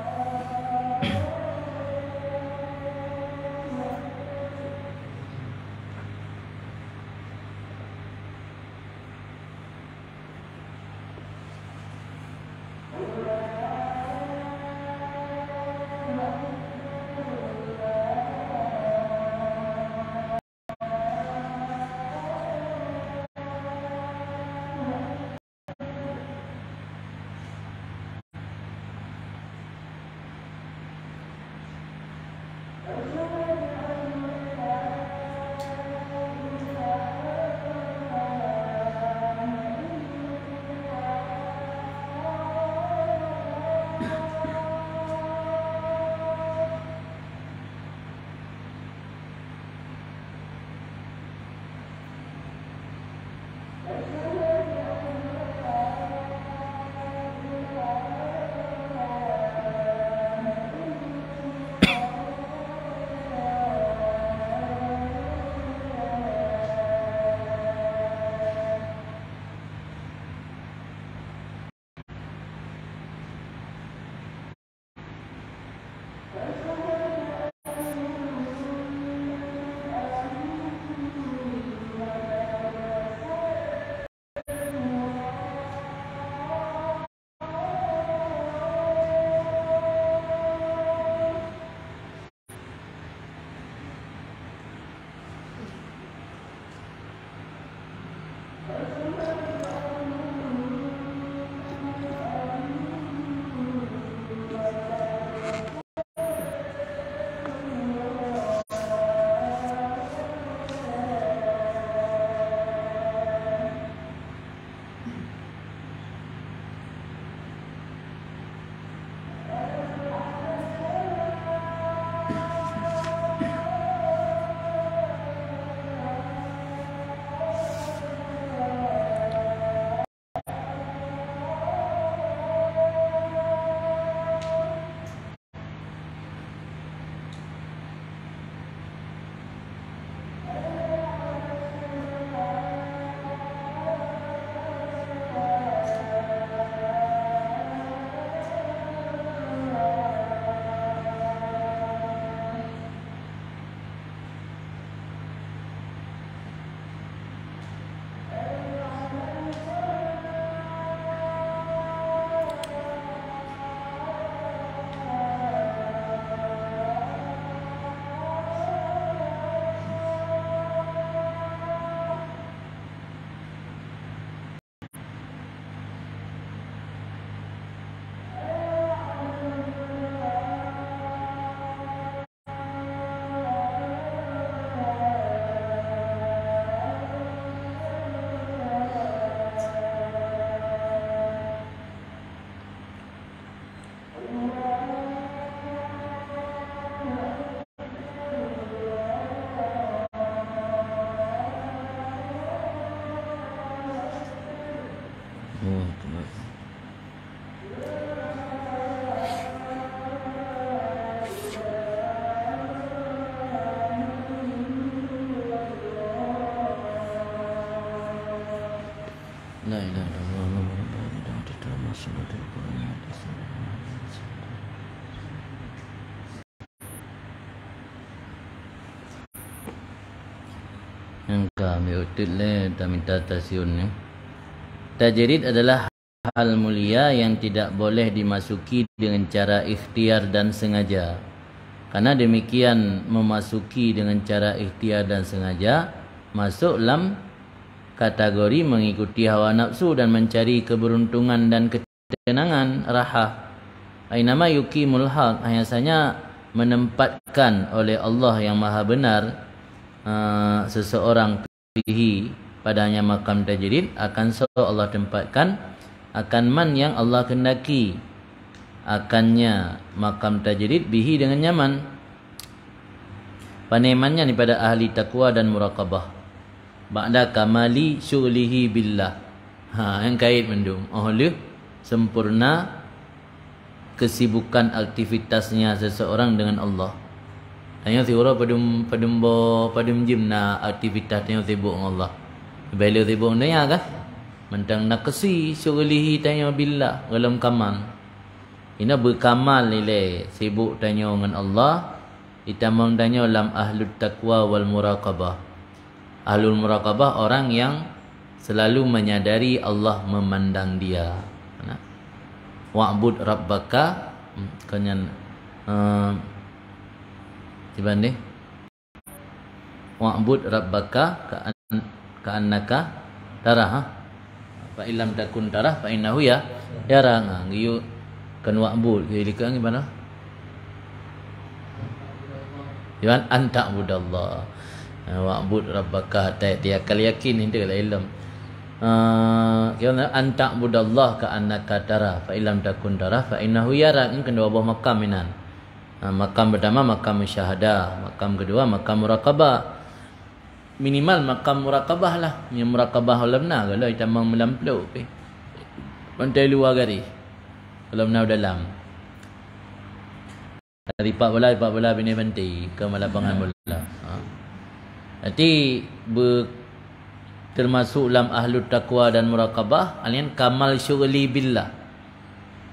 La ilaha illallah Muhammadur Rasulullah. Yang kami utul le tak minta tasiun ni. Tajrid adalah hal mulia yang tidak boleh dimasuki dengan cara ikhtiar dan sengaja. Karena demikian memasuki dengan cara ikhtiar dan sengaja masuk dalam kategori mengikuti hawa nafsu dan mencari keberuntungan dan ketenangan raha. Ainama yuqimul haq, hanya menempatkan oleh Allah yang Maha Benar seseorang fihi padanya makam tajrid akan Allah tempatkan akan man yang Allah kendaki akannya makam tajrid bihi dengan nyaman panemannya ni pada ahli takwa dan muraqabah ba'da kamali syughlihi billah. Yang kait mendung oleh sempurna kesibukan aktivitasnya seseorang dengan Allah. Hanya si orang padum jimna aktivitas yang sibuk dengan Allah. Bila sibuk dengan kan? Mentang nak kesi syughlihi tanya billah dalam kamal. Ina berkamal nilai sibuk tanya dengan Allah. Itamang tanya dalam ahlut taqwa wal muraqabah. Ahlul muraqabah orang yang selalu menyadari Allah memandang dia. Wa'bud rabbaka kanyan Dibanding wa'bud rabbaka ka'annaka tarah. Fa illam takun tarah fa innahu yara. Ngiyu kan wa'bud gilikan gimana? Yan anta budallah. Wa'bud rabbaka tiap kali yakin ini kalau ilmu. Kira anta budallah ka'annaka tarah fa illam takun tarah fa innahu yara. Ini kedua buah makam inan. Makam pertama makam syahadah, makam kedua makam muraqabah. Minimal makam muraqabah lah. Yang muraqabah ulamna kalau kita mau melampau pantai luar garis. Ulamna dalam. Dari 14 bini pantai ke malapangan bola. Nanti termasuk dalam ahlut taqwa dan muraqabah, alian kamal syughli billah.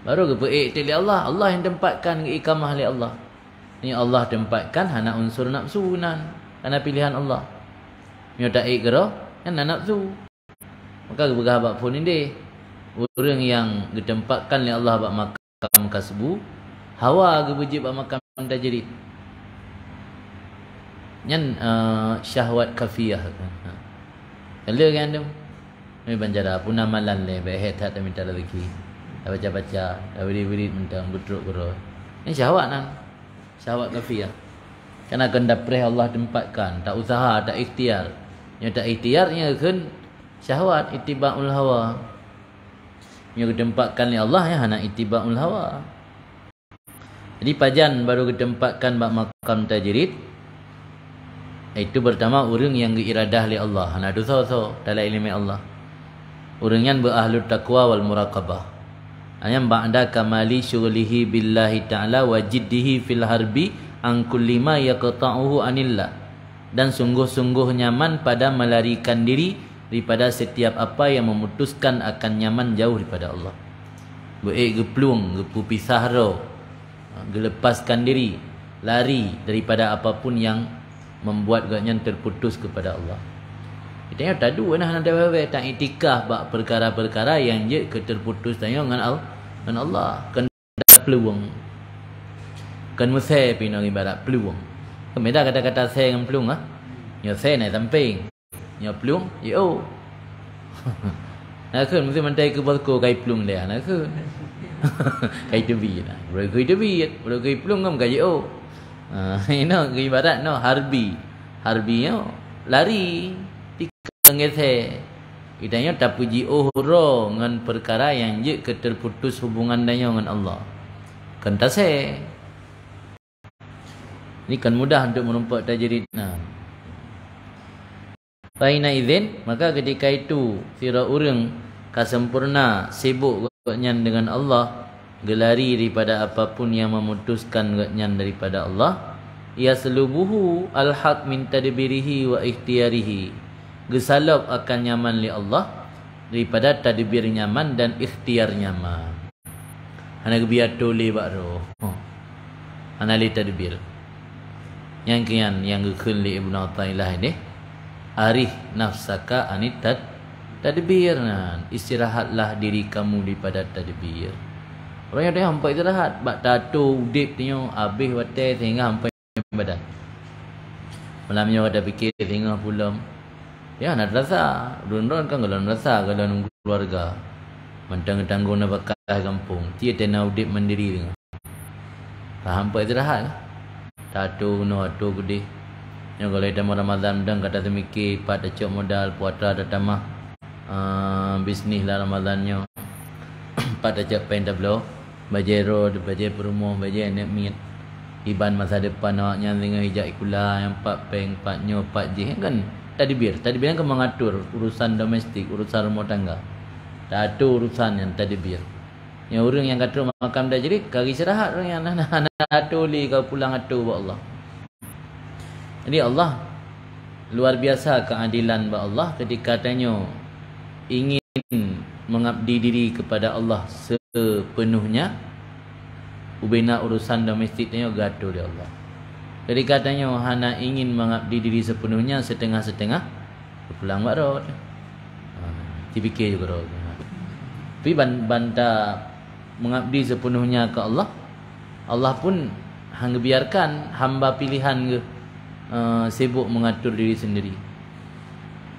Baru ke beriktik Allah. Allah yang tempatkan ikamah li Allah. Ni Allah tempatkan hana unsur nafsu nan. Karena pilihan Allah. Nyo tak ikra kan nafsu. Maka bergahabak pun ini orang yang ditempatkan li Allah bak makam kasbu, hawa ke wajib bak makam tajrid. Nyan syahwat kafiyah kan. Kalau kan tu. Ni banjara pun amalan le baik tak minta rezeki. Baca-baca, wirid-wirid mentang betruk guru. Ini syahwat nan. Syahwat kafiyah. Karena kehendak Allah tempatkan, tak usaha, tak ikhtiar. Yang tak ikhtiarnya kan syahwat ittiba'ul hawa. Yang ditempatkan oleh Allah ya hana ittiba'ul hawa. Jadi pajan baru ditempatkan bak makam tajrid. Itu pertama orang yang diiradah oleh Allah. Hana dosa-dosa dalam ilmu Allah. Orang yang berahlut taqwa wal muraqabah. Hanya ba'da kamali syughlihi billahi ta'ala wa jiddihi fil harbi an kulli ma yaqta'uhu anillah. Dan sungguh-sungguh nyaman pada melarikan diri daripada setiap apa yang memutuskan akan nyaman jauh daripada Allah. Geplung, pisah ro. Gelepaskan diri, lari daripada apapun yang membuat gaknya terputus kepada Allah. Kita tak dua nah nanti bawa tak itikaf bak perkara-perkara yang je keterputus tanya dengan Allah kan peluang kan musai pino ibarat peluang. Kemeda kata-kata saya dengan peluang ah. Nyo saya naik samping. Nyo peluang yo. Nak mesti mentai ke bosku kai peluang dia nak ke. Kai tebi lah. Bro kai tebi, bro kai peluang ngam kai yo. Ino ibarat no harbi. Harbi yo lari ngete idanya tak puji ohro dengan perkara yang je keterputus hubungan danya dengan Allah kan tase ini kan mudah untuk menumpak tajrid nah faina idzin maka ketika itu sira urang kasempurna sibuk nyan dengan Allah gelari daripada apapun yang memutuskan nyan daripada Allah ia selubuhu al-haq min tadbirihi wa ikhtiyarihi gesalap akan nyaman li Allah daripada tadbir nyaman dan ikhtiar nyaman. Hana biar tole bakro. Hana li tadbir. Yang kian yang gekun li Ibnu Athaillah ini arih nafsaka anit tadbir. Istirahatlah diri kamu daripada tadbir. Orang yang dah hampai istirahat, bak tato udip tengok habis watai sehingga hampai badan. Malamnya ada fikir tengah pulang. Ya nak rasa, run-run kan kalau rasa kalau nunggu keluarga. Mentang-tanggung nak pakai kampung, dia tenau udip mandiri tengah. Hampai istirahat. Tato no atu gede. Yang kalau kita Ramadan dan kata temikir pada cok modal puasa ada tamah bisnis lah Ramadannya. Pada cok pentablo, bajero, baje perumoh, baje nak mit. Iban masa depan awaknya dengan hijak ikula yang 4 peng, 4 nyo, 4 j kan tadbir. Tadbir kan mengatur urusan domestik, urusan rumah tangga. Tak ada urusan yang tadbir. Yang orang yang kata makam dah jadi kari istirahat orang yang nak atuli kau pulang atu ba Allah. Jadi Allah luar biasa keadilan ba Allah ketika tanya ingin mengabdi diri kepada Allah sepenuhnya ubina urusan domestik tanya gaduh dia Allah. Ketika tanya hana ingin mengabdi diri sepenuhnya setengah-setengah pulang ba rod. Dipikir juga rod. Tapi banta mengabdi sepenuhnya ke Allah, Allah pun hang biarkan hamba pilihan ke sibuk mengatur diri sendiri.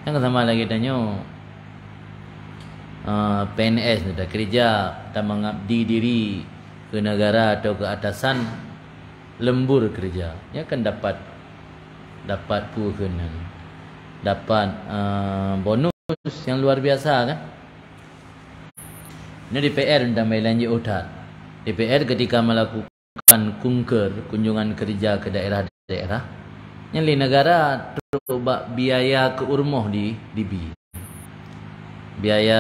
Yang sama lagi tanya PNS dah kerja tak mengabdi diri ke negara atau ke atasan, lembur kerja, ya kan dapat puhunan, dapat bonus yang luar biasa kan. Ini DPR dan lanjut utat. DPR ketika melakukan kunjungan kerja ke daerah-daerah, yang di negara terubah biaya ke urmoh di B. Biaya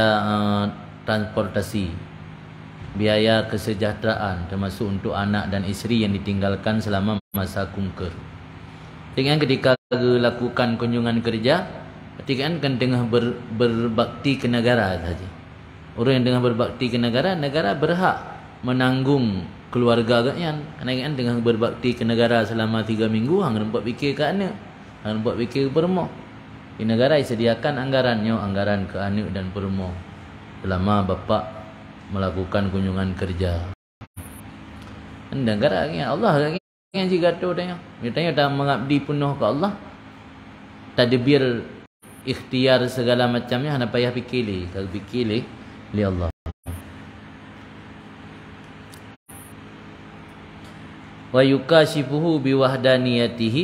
transportasi, biaya kesejahteraan termasuk untuk anak dan isteri yang ditinggalkan selama masa kunker. Dengan ketika lakukan kunjungan kerja, ketika kan tengah berbakti ke negara saja. Orang yang tengah berbakti ke negara, negara berhak menanggung keluarga agaknya. Kerana tengah berbakti ke negara selama 3 minggu, hang nampak fikir ke anak, hang nampak fikir ke permoh. Di negara disediakan anggaran ke anak dan permoh selama bapa melakukan kunjungan kerja. Negara Allah yang jika tu tanya, dia dah mengabdi penuh ke Allah. Tadbir ikhtiar segala macamnya hana payah fikir li, kalau fikir li Allah. Wa yukashifuhu biwahdaniyatihi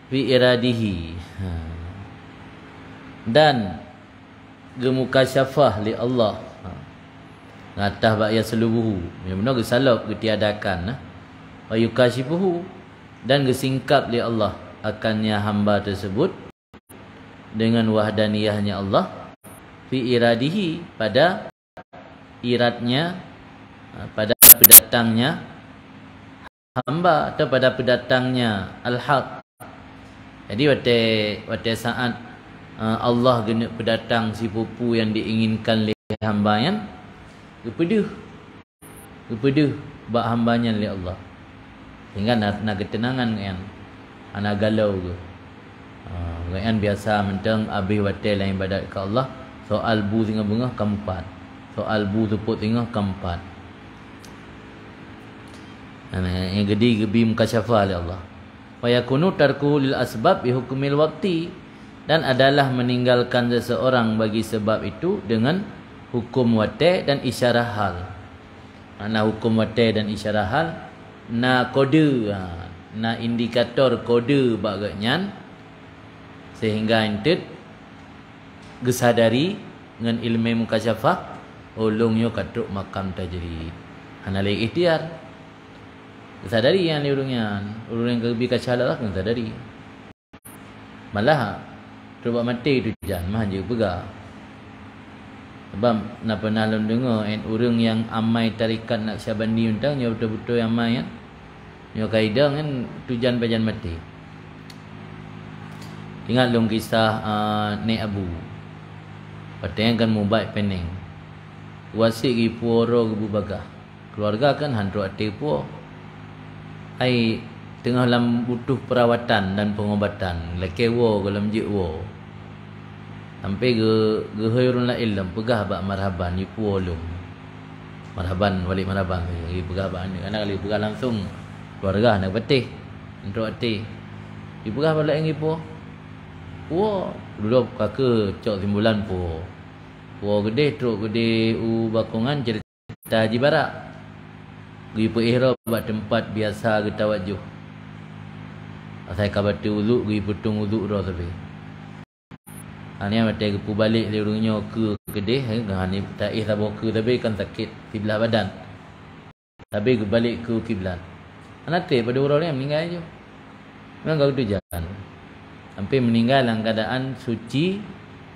fi iradihi. Dan gemukasyafah li Allah. Ngatah ba'ya selubuhu. Yang benar gesalap ketiadakan. Wa yukashifuhu. Dan gesingkap li Allah akannya hamba tersebut dengan wahdaniyahnya Allah fi iradihi, pada iradnya, pada pendatangnya hamba atau pada pendatangnya al-haq. Jadi waktu saat Allah gena pendatang si pupu yang diinginkan oleh hambanya, kepeduh bak hambanya oleh Allah, sehingga nak ketenangan kan, anak galau ke. Kan biasa mentang habis waktu lain ibadat ke Allah, soal bu tengah bengah keempat, soal bu tepuk tengah keempat. Yang gede gebi mukasyafah oleh Allah. Wa yakunu tarku lil asbab bi hukmil waqti, dan adalah meninggalkan seseorang bagi sebab itu dengan hukum wate dan isyarah hal. Mana hukum wate dan isyarah hal? Na kode, na indikator kode bagaknya, sehingga ente gesadari dengan ilmu mukasyafah ulungnya katuk makam tajrid. Hana lagi ikhtiar. Gesadari yang urung yang kebi kacalah kan sadari. Malah coba mati tu jangan mah je pegang. Sebab nak pernah dengar orang yang amai tarikat Naqsyabandi untang nya betul-betul yang amai kan. Nya kaidah kan tujuan bajan mati. Ingat long kisah Nek Abu. Pateng kan mubai peneng. Wasik gi puoro gebu bagah. Keluarga kan handro ate puo. Ai tengah lam butuh perawatan dan pengobatan. Lekewo dalam jiwo. Sampai ge hoyrun la ilm pegah ba marhaban ni puo lum. Marhaban balik marhaban gi pegah ba ni. Anak kali pegah langsung keluarga nak betih. Handro ate. Di pegah balik ngi puo. Puo dulu kaka cok timbulan puo. Puo gede truk gede bakongan cerita Haji Barak. Pergi perihram buat tempat biasa kita wajuh. Saya kabati uzuk pergi putung uzuk dah tapi. Ani mate ke balik dia urungnya ke gede ni tak sabok ke tapi kan sakit sebelah badan. Tapi balik ke kiblat. Anak pada orang yang meninggal je. Memang kau tu jalan. Sampai meninggal dalam keadaan suci,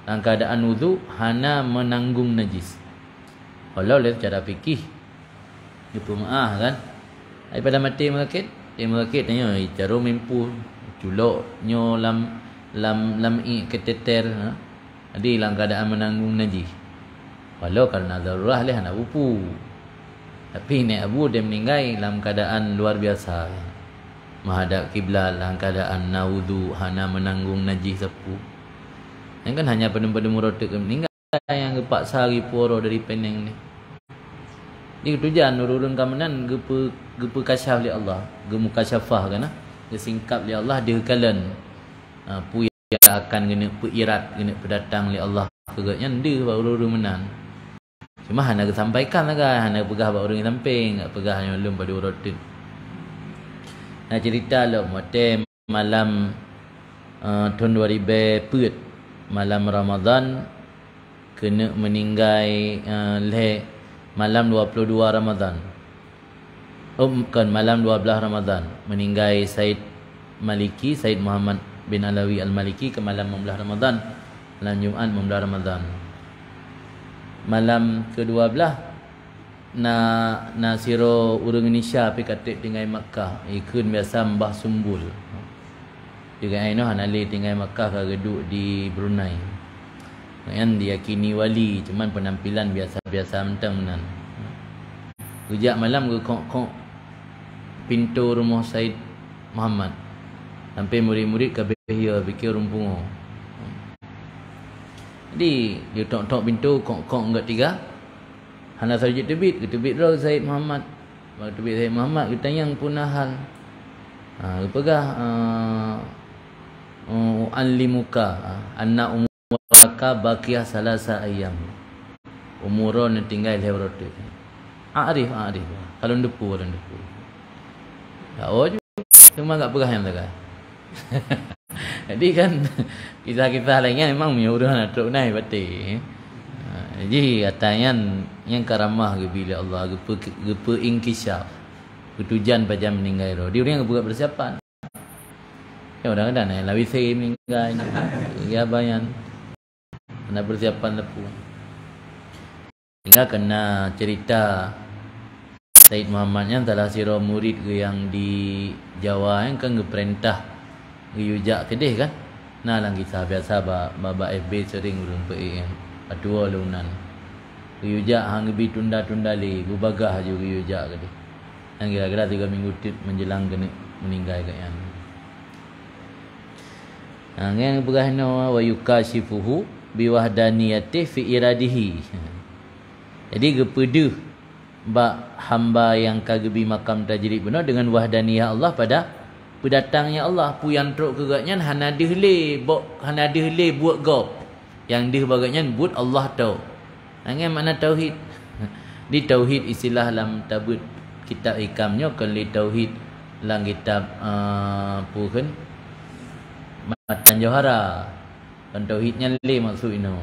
dalam keadaan wudu, hana menanggung najis. Kalau lihat cara fikih, dia pemaah kan. Daripada mati sakit tanya, cara mempu culoknya lam keteter, jadi dalam keadaan menanggung najis. Kalau kerana darurat leh nak bupu. Tapi ni Abu dia meninggal dalam keadaan luar biasa. Menghadap kiblat dalam keadaan nawudu hana menanggung najis sapu. Yang kan hanya pada murotek meninggal yang kepaksa hari puoro dari Penang ni. Di tujuan urun kamenan gepe kasyaf li Allah, gemu kasyafah kan ge singkap li Allah dia kalen. Pu yang akan kena perirat kena pendatang li Allah kegatnya dia baru urun menan. Cuma hana sampaikan lah hana pegah ba orang samping, pegah yang belum pada urotek. Nak cerita lah motem malam tahun 2000 malam Ramadan kena meninggal malam 22 Ramadan. Bukan malam 12 Ramadan meninggal Said Maliki, Said Muhammad bin Alawi Al-Maliki ke malam 16 Ramadan, malam Jumaat 16 Ramadan. Malam ke-12 na siro urang Indonesia pi katik tinggal Makkah ikun biasa Mbah Sumbul juga aino hanali tinggal Makkah ka geduk di Brunei kan diyakini wali cuman penampilan biasa-biasa mentang menan hujak malam ke kok pintu rumah Said Muhammad sampai murid-murid kabeh dia fikir rumpung jadi dia tok pintu kok enggak tiga. Hana saja tebit roh Said Muhammad. Waktu tebit Said Muhammad kita yang punah hal. Pegah alimuka anna umuraka baqiyah salasa ayyam. Umuron tinggal lerote. Arif. Kalau depu. Ya ojo. Cuma enggak pegah yang tak. Jadi kan kisah-kisah lainnya memang menyuruh nak truk naik batik. Jadi katanya yang karamah ke bila Allah gepe ingkisyaf ketujuan pada meninggal roh dia orang buat persiapan ya kadang-kadang lawi saya meninggal ya bayan kena persiapan lepu hingga kena cerita Said Muhammad yang salah siro murid ke yang di Jawa yang kan perintah yujak kedih kan nah lang kisah biasa baba FB sering urang pe Adua lunan. Yujak hang bi tunda-tunda li, bubagah juga yujak kali. Yang kira-kira 3 minggu menjelang kena meninggal kat yang. Yang berahna wa yukashifuhu bi wahdaniyati fi iradihi. Jadi gepeduh bak hamba yang kagebi makam tajrid benar dengan wahdaniyah Allah pada pendatangnya Allah pu yang truk kegatnya hana dihle buat gop. Yang dia bagainya buat Allah tahu. Angin makna tauhid. Di tauhid istilah dalam tabut kitab ikamnya kan li tauhid dalam kitab pukan Matan Johara. Kan tauhidnya le maksud ino.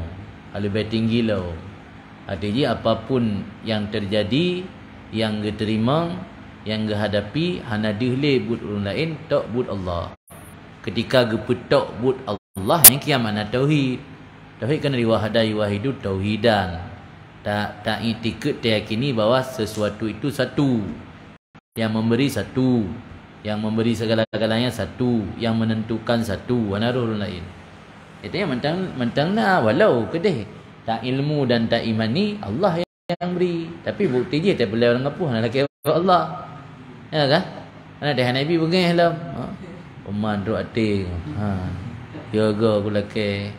Lebih tinggi lo. Artinya apapun yang terjadi, yang diterima, yang dihadapi hana dihle buat orang lain tok buat Allah. Ketika gepetok buat Allah yang kia makna tauhid. Tauhid kan riwahadai wahidu tauhidan. Tak i'tikad yakini bahawa sesuatu itu satu. Yang memberi satu, yang memberi segala-galanya satu, yang menentukan satu, wana roh lain. Itu yang mentang na walau kedeh tak ilmu dan tak iman ni Allah yang beri. Tapi bukti je tak boleh orang ngapuh nak kira Allah. Ya kan? Mana dah Nabi bengih lah. Uman duk ate. Yoga aku laki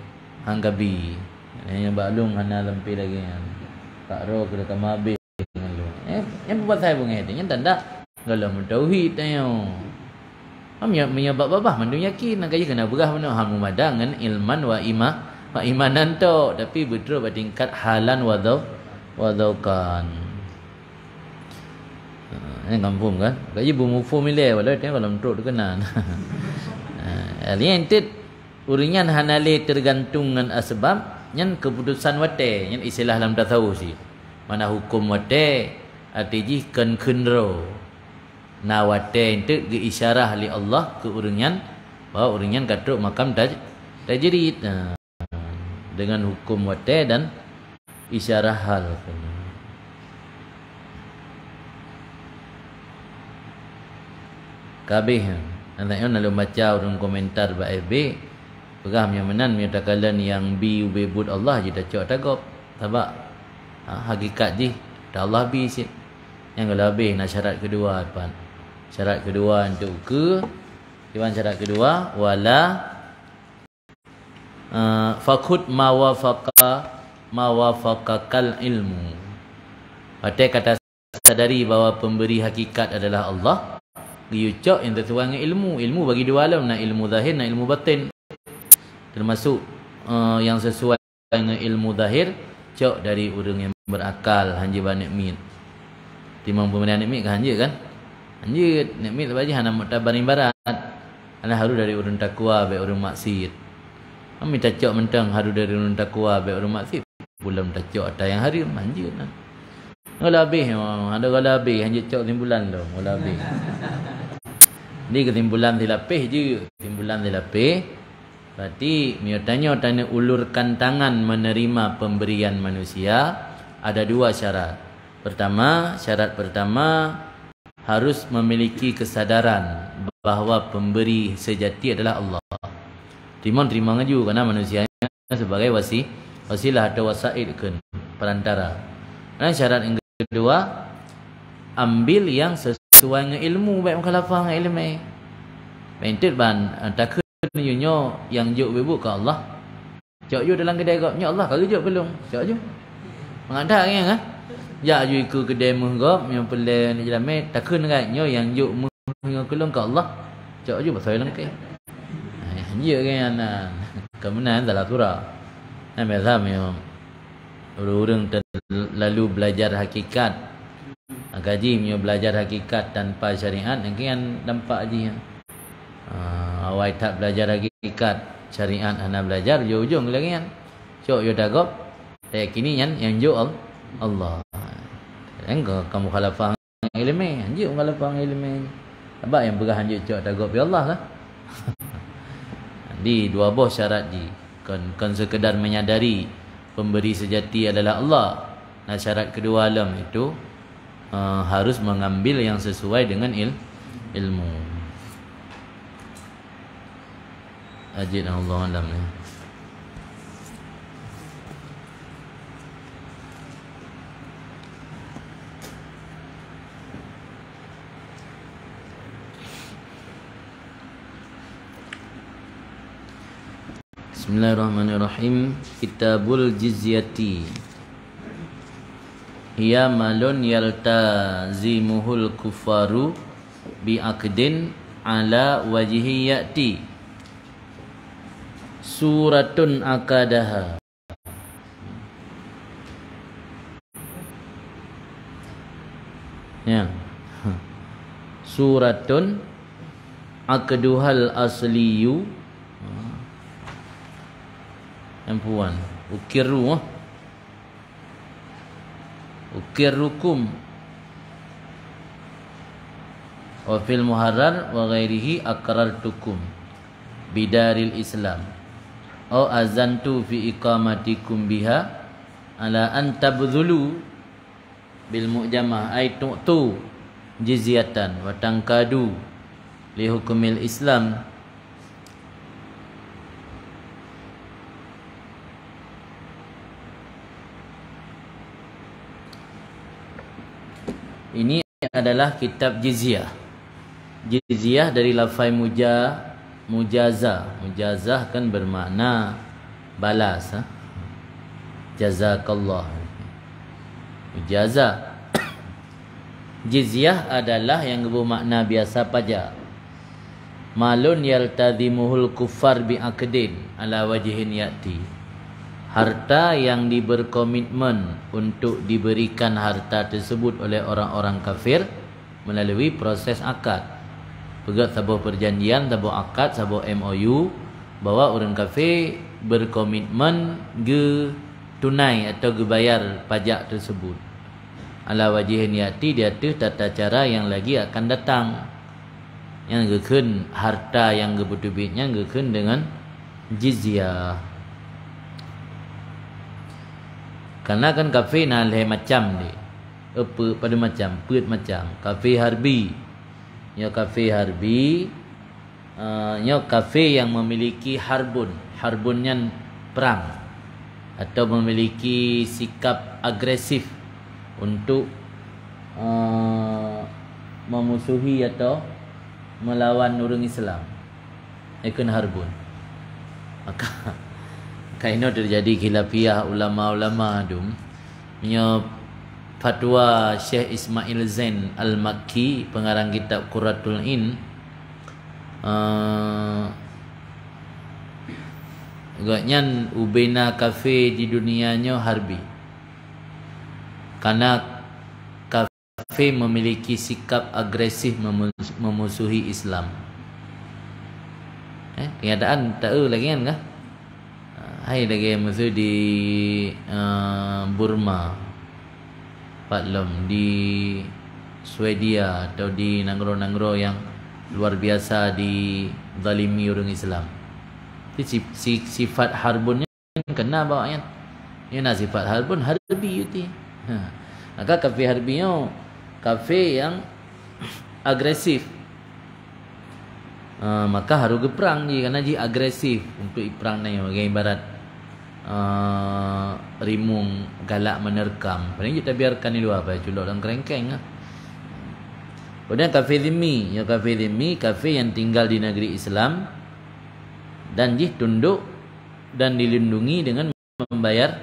hanggabi. Yang baklung hana lempi lagi. Pak Ro kena kamabe dengan lu. Yang buat saya bengih tu yang tanda kalau mentauhid tayo. Menyebab mandu yakin nak kena berah mana hang memadang ilman wa imanan tu, tapi betul bertingkat halan wadaukan. Ini kampung kan? Kaji bumu formula walau tengok kalau mentruk tu kena. Aliented uringan hanale tergantung dengan asbab yang keputusan wate yang istilah dalam tasawuf si. Mana hukum wate arti kan kenro. Na wate itu isyarah li Allah ke uringan bahawa uringan katruk makam tajrid. Dengan hukum wate dan isyarah hal. Kabeh anaknya nak baca orang komentar ba FB pegah yang menan menyatakan yang bi ubebut Allah je dah cok tagop sebab hakikat je dah Allah bi si yang kalau habis nak syarat kedua depan syarat kedua untuk ke dewan syarat kedua wala fakut mawafaqakal ilmu. Pada kata sadari bahawa pemberi hakikat adalah Allah. Diucap yang tersesuai dengan ilmu. Ilmu bagi dua alam, nak ilmu zahir, nak ilmu batin. Termasuk yang sesuai dengan ilmu zahir, cok dari orang yang berakal, hanja nikmat. Timang pemenang nikmat kan hanja kan? Hanja nikmat lepas je hana muktabar ibarat. Ana haru dari orang takwa baik orang maksiat. Kami tak cok mentang haru dari orang takwa baik orang maksiat. Bulan tak cok ada yang harim hanja nah. Kalau habis ada kalau habis hanya cok timbulan tu, kalau habis. Ni ketimbulan dilapih je, ketimbulan dilapih. Berarti mio tanya ulurkan tangan menerima pemberian manusia ada dua syarat. Syarat pertama harus memiliki kesadaran bahawa pemberi sejati adalah Allah. Terima ngaju kerana manusianya sebagai wasilah atau wasaid kan perantara. Dan syarat yang kedua ambil yang sesuai dengan ilmu baik mukhalafah dengan ilmu. Bentet ban takut nyo yang juk bebuk ke Allah. Cak ju dalam kedai gap nya Allah kau juk belum. Cak ju. Mengadak kan? Ya ju ikut kedai meh gap yang pelai ni jalan mai takut kan nyo yang juk meh kelong ke Allah. Cak ju pasal lang ke. Hanya kan kemenan dalam surah. Biasa memang orang lalu belajar hakikat gaji punya belajar hakikat tanpa syariat mungkin nampak je awak tak belajar hakikat syariat hanya belajar ujung lagi kan cok yo dagop saya kini yang jo Allah engkau kamu khalafah ilmu anjuk khalafah ilmu apa yang berah anjuk cok dagop ya Allah lah. Di dua buah syarat di kan sekedar menyadari pemberi sejati adalah Allah. Nah syarat kedua alam itu harus mengambil yang sesuai dengan ilmu. Ajid Allah alam ni. Bismillahirrahmanirrahim. Kitabul Jizyati. Hiya malun yaltazimuhul kufaru bi'aqdin ala wajhi ya'ti suratun akadaha. Ya. Suratun akduhal asliyu puan ukirrukum wa fil muharrar wa ghairihi aqrartukum bidaril islam au azantu fi iqamatikum biha ala an tabdhulu bil mu'jamah ay tu'tu jizyatan wa tankadu li hukumil islam Ini adalah kitab jizyah. Jizyah dari lafaz mujazah. Mujazah kan bermakna balas. Jazakallah. Mujazah. Jizyah adalah yang bermakna biasa pajak. Malun yaltazimuhul kuffar bi'aqdin ala wajhin ya'ti. Harta yang berkomitmen untuk diberikan harta tersebut oleh orang-orang kafir melalui proses akad. Pegat sebuah perjanjian, sebuah akad, sebuah MOU bahawa orang kafir berkomitmen ge tunai atau ge bayar pajak tersebut. Ala wajhin ya'ti, di atas tata cara yang lagi akan datang. Yang gekeun harta yang gebutubitnya gekeun dengan jizyah. Karena kan kafe nah leh macam ni. Apa pada macam, put macam. Kafe harbi. Ya kafe harbi. Ya kafe yang memiliki harbun. Harbunnya perang. Atau memiliki sikap agresif untuk memusuhi atau melawan orang Islam. Ikun harbun. Maka kaino terjadi khilafiyah ulama-ulama dum. Punya fatwa Syekh Ismail Zain Al-Makki, pengarang kitab Qurratul Ain. Agaknya ubena kafe di dunianya harbi. Karena kafe memiliki sikap agresif memusuhi Islam. Kenyataan tak lagi kan kah? Hai lagi musuh di Burma, Patlom, di Swedia atau di nangro-nangro yang luar biasa dizalimi orang Islam. Sifat harbunnya kena bawanya. Ini sifat harbun harbi itu. Maka kafe harbinya kafe yang agresif. Maka harus perang je karena dia agresif untuk perang ni bagi ibarat rimung galak menerkam. Paling kita biarkan di luar apa culok dan kerengkeng. Kemudian kafe zimmi, ya kafe zimmi, kafe yang tinggal di negeri Islam dan dia tunduk dan dilindungi dengan membayar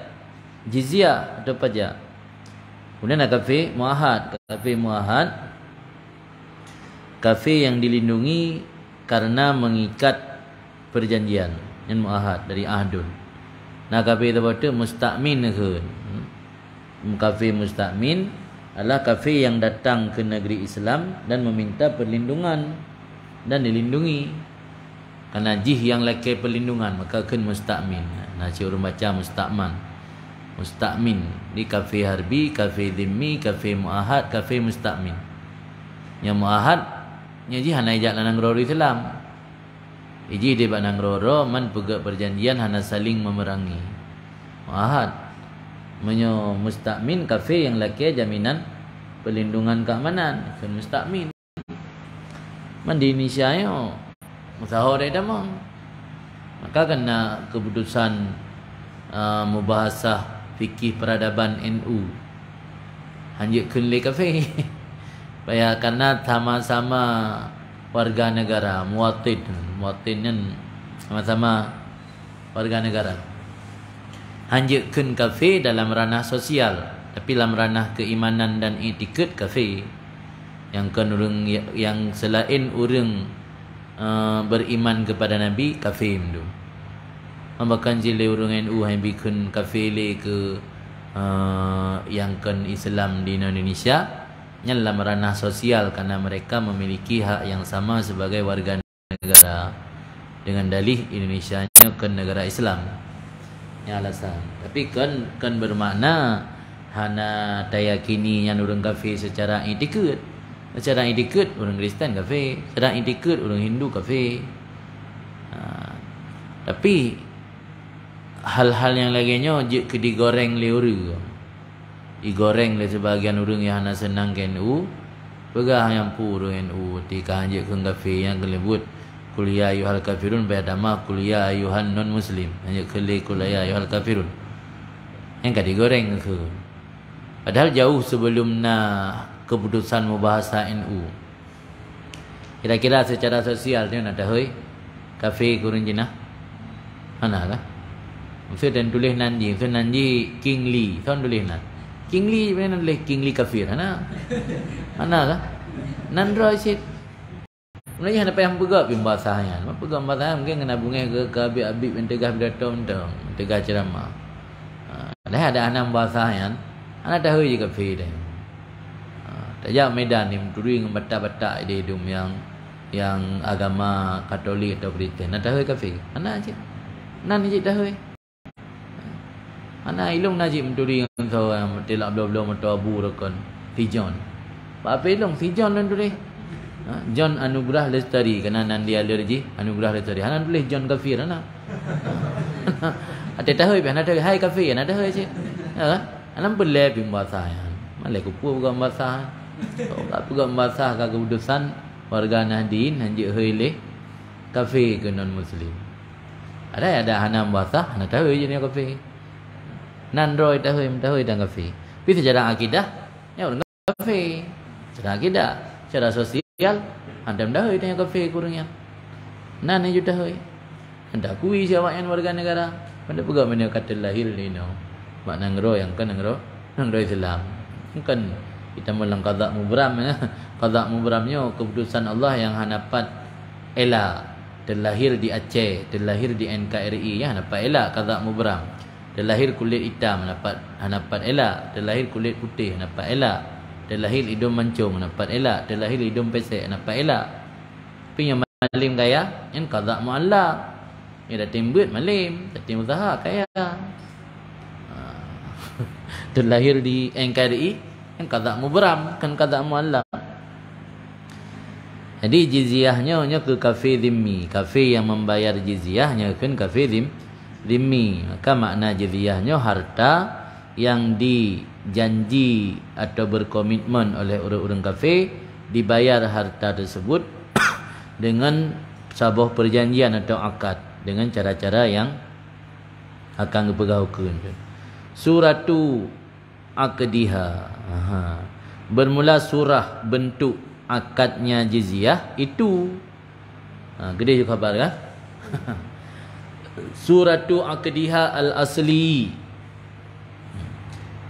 jizyah atau pajak. Kemudian ada kafe muahad, kafe yang dilindungi karena mengikat perjanjian yang muahad dari ahdun. Nah kafe itu musta'min ke. Kafe musta'min adalah kafe yang datang ke negeri Islam dan meminta perlindungan dan dilindungi. Karena jih yang laki perlindungan maka kan musta'min. Nah si orang baca musta'man. Musta'min di kafe harbi, kafe dhimmi, kafe muahad, kafe musta'min. Yang muahad nyaji hana ijak lanang roro Islam. Iji dia banang roro man pegak perjanjian hana saling memerangi. Muahad. Menyo musta'min kafe yang laki jaminan perlindungan keamanan. Kan musta'min. Man di Indonesia yo musahor dah mah. Maka kena keputusan mubahasah fikih peradaban NU. Hanjik kunle kafe. Bayar karena sama-sama warga negara, muwatin sama-sama warga negara. Hanjikkan kafe dalam ranah sosial, tapi dalam ranah keimanan dan etikad kafe yang kan orang yang selain orang beriman kepada Nabi kafe itu. Bahkan jile orang NU yang bikin kafe le ke yang kan Islam di Indonesia dalam ranah sosial karena mereka memiliki hak yang sama sebagai warga negara dengan dalih Indonesia ke negara Islam. Yang alasan. Tapi kan bermakna hana tayakini yang orang kafir secara etikad. Secara etikad orang Kristen kafir, secara etikad orang Hindu kafir. Tapi hal-hal yang lainnya je ke digoreng le orang. Digoreng le sebagian orang yang hana senang ke NU. Pegah yang puru NU tika je ke kafir yang kelebut kuliah ayuhal kafirun bayadama kuliah ayuhan non muslim. Hanya kele kuliah ayuhal kafirun. Yang ka digoreng ke. Padahal jauh sebelum keputusan mubahasa NU. Kira-kira secara sosial dia nak tahu kafe kurun jinah. Mana lah? Maksud dan tulis nanji, maksud nanji King Lee, tuan tulis nan. King Lee mana tulis King Lee kafir, mana? Mana lah? Nandra isit. Mulanya hendak payah pegang bahasanya. Pegang bahasanya mungkin kena bungai ke abib-abib mentegah pidato mentang, mentegah ceramah. Dah ada enam bahasanya. Anak tahu je kafir dah. Tajak Medan ni menturi dengan batak-batak dia hidung yang agama Katolik atau Kristen. Nak tahu kafir? Mana aje? Nan je tahu. Mana ilung najib menturi dengan seorang telak bela-bela mata abu rekon Tijon. Apa ilung Tijon dan tulis? John Anugrah Lestari kerana nan dia alergi Anugrah Lestari. Hanan tulis John kafir ana. Ada tahu pe ana tahu hai kafir ana tahu je. Ya. Alam boleh pin bahasa. Malai kupu bukan bahasa. Tak bukan bahasa ka keputusan warga Nahdien hanjik heuleh kafir ke non muslim. Ada hanam bahasa, ana tahu je ni kafir. Nan roi tahu dan kafir. Tapi secara akidah ya orang kafir. Secara akidah, secara sosial anda tahu itu yang kafir kurangnya. Nan ni tahu. Anda kui siapa yang warga negara. Anda pegang mana kata lahir ni no. Mak nangro yang kan nangro Islam. Kan kita melang qada mubram ya. Qada mubramnya keputusan Allah yang hanapat ela terlahir di Aceh, terlahir di NKRI ya, hanapat ela qada mubram. Terlahir kulit hitam hanapat ela, terlahir kulit putih hanapat ela, terlahir hidung mancung hanapat ela, terlahir hidung pesek hanapat ela. Tapi yang malim kaya yang qada muallaq. Ya dah timbut malim, tapi usaha kaya. Terlahir di NKRI yang qada mubram kan qada muallaq. Jadi jizyahnya ke kafir zimmi, kafir yang membayar jizyahnya kan kafir zimmi. Maka makna jizyahnya harta yang dijanji atau berkomitmen oleh orang-orang kafir, dibayar harta tersebut dengan sebuah perjanjian atau akad dengan cara-cara yang akan dipegahukan. Suratu Aqdiha. Bermula surah bentuk akadnya jizyah itu. Gede juga khabar kan? Suratu Aqdiha al-asli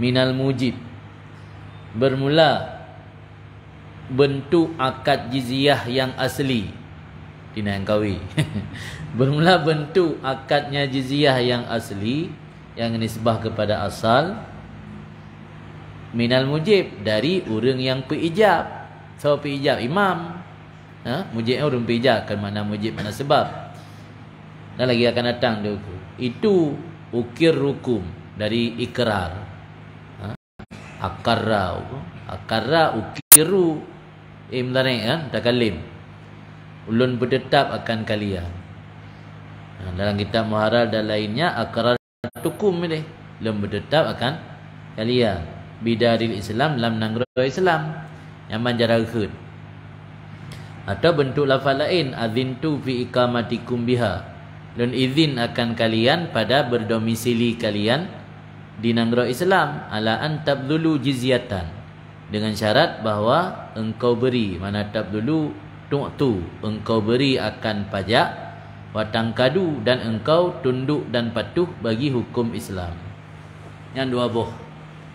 minal mujib. Bermula bentuk akad jizyah yang asli. Tina yang kawi. Bermula bentuk akadnya jizyah yang asli yang nisbah kepada asal minal mujib dari orang yang peijab. So peijab imam. Mujib orang peijab kan mana mujib mana sebab. Dan lagi akan datang dia itu ukir rukum dari ikrar. Akarra ukiru imlareng kan takalim. Ulun bertetap akan kalian. Dalam kitab Muharrar dan lainnya akrar tukum ni lum bertetap akan kalian. Bidaril Islam lam nangro Islam yang manjarakeun. Atau bentuk lafaz lain azintu fi iqamatikum biha. Dan izin akan kalian pada berdomisili kalian di nangro Islam ala an tabdulu jizyatan dengan syarat bahawa engkau beri mana tabdulu tu'tu engkau beri akan pajak watang kadu dan engkau tunduk dan patuh bagi hukum Islam. Yang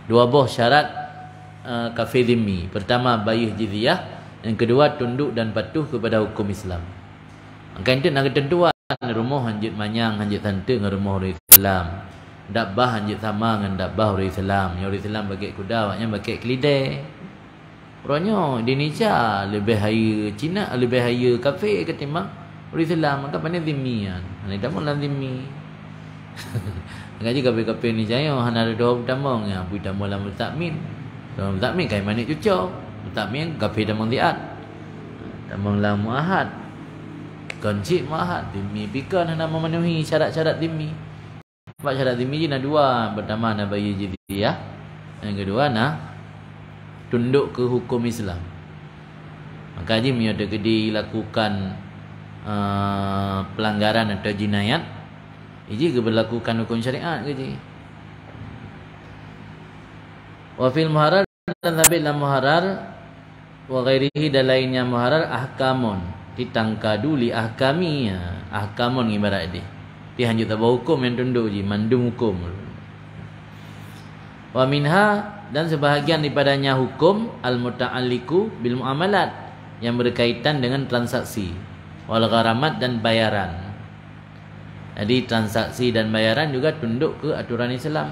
dua buah syarat kafir zimmi. Pertama bayar jizyah, yang kedua tunduk dan patuh kepada hukum Islam. Maka itu nak ketentuan rumah hanjit manyang hanjit tante dengan rumah orang Islam. Dabbah hanjit sama dengan dabbah orang Islam. Yang orang Islam pakai kuda, awaknya pakai kelidai. Orangnya Indonesia lebih haya Cina, lebih haya kafir ketimbang orang Islam. Maka pandai zimmi kan. Ini tak mahu zimmi. Ngaji kafir-kafir ni saya hana ada dua pertama yang pui tamu lam takmin. Dalam takmin kai manik cucuk. Takmin kafir damang diat. Damang lam muahad. Kancik muahad zimmi pikan hana memenuhi syarat-syarat zimmi. Sebab syarat zimmi nak dua. Pertama nak bayar jizyah. Yang kedua nak tunduk ke hukum Islam. Maka haji ada dilakukan pelanggaran atau jinayat, haji berlakukan hukum syariat ke haji. Wa fil muharrar dan sabit dalam muharrar wa ghairihi dan lainnya muharrar ahkamun ditangkadu li ahkami ahkamun ibarat dia hanjuk tak hukum yang tunduk je mandum hukum wa minha dan sebahagian daripadanya hukum al muta'alliqu bil muamalat yang berkaitan dengan transaksi wal gharamat dan bayaran. Jadi transaksi dan bayaran juga tunduk ke aturan Islam.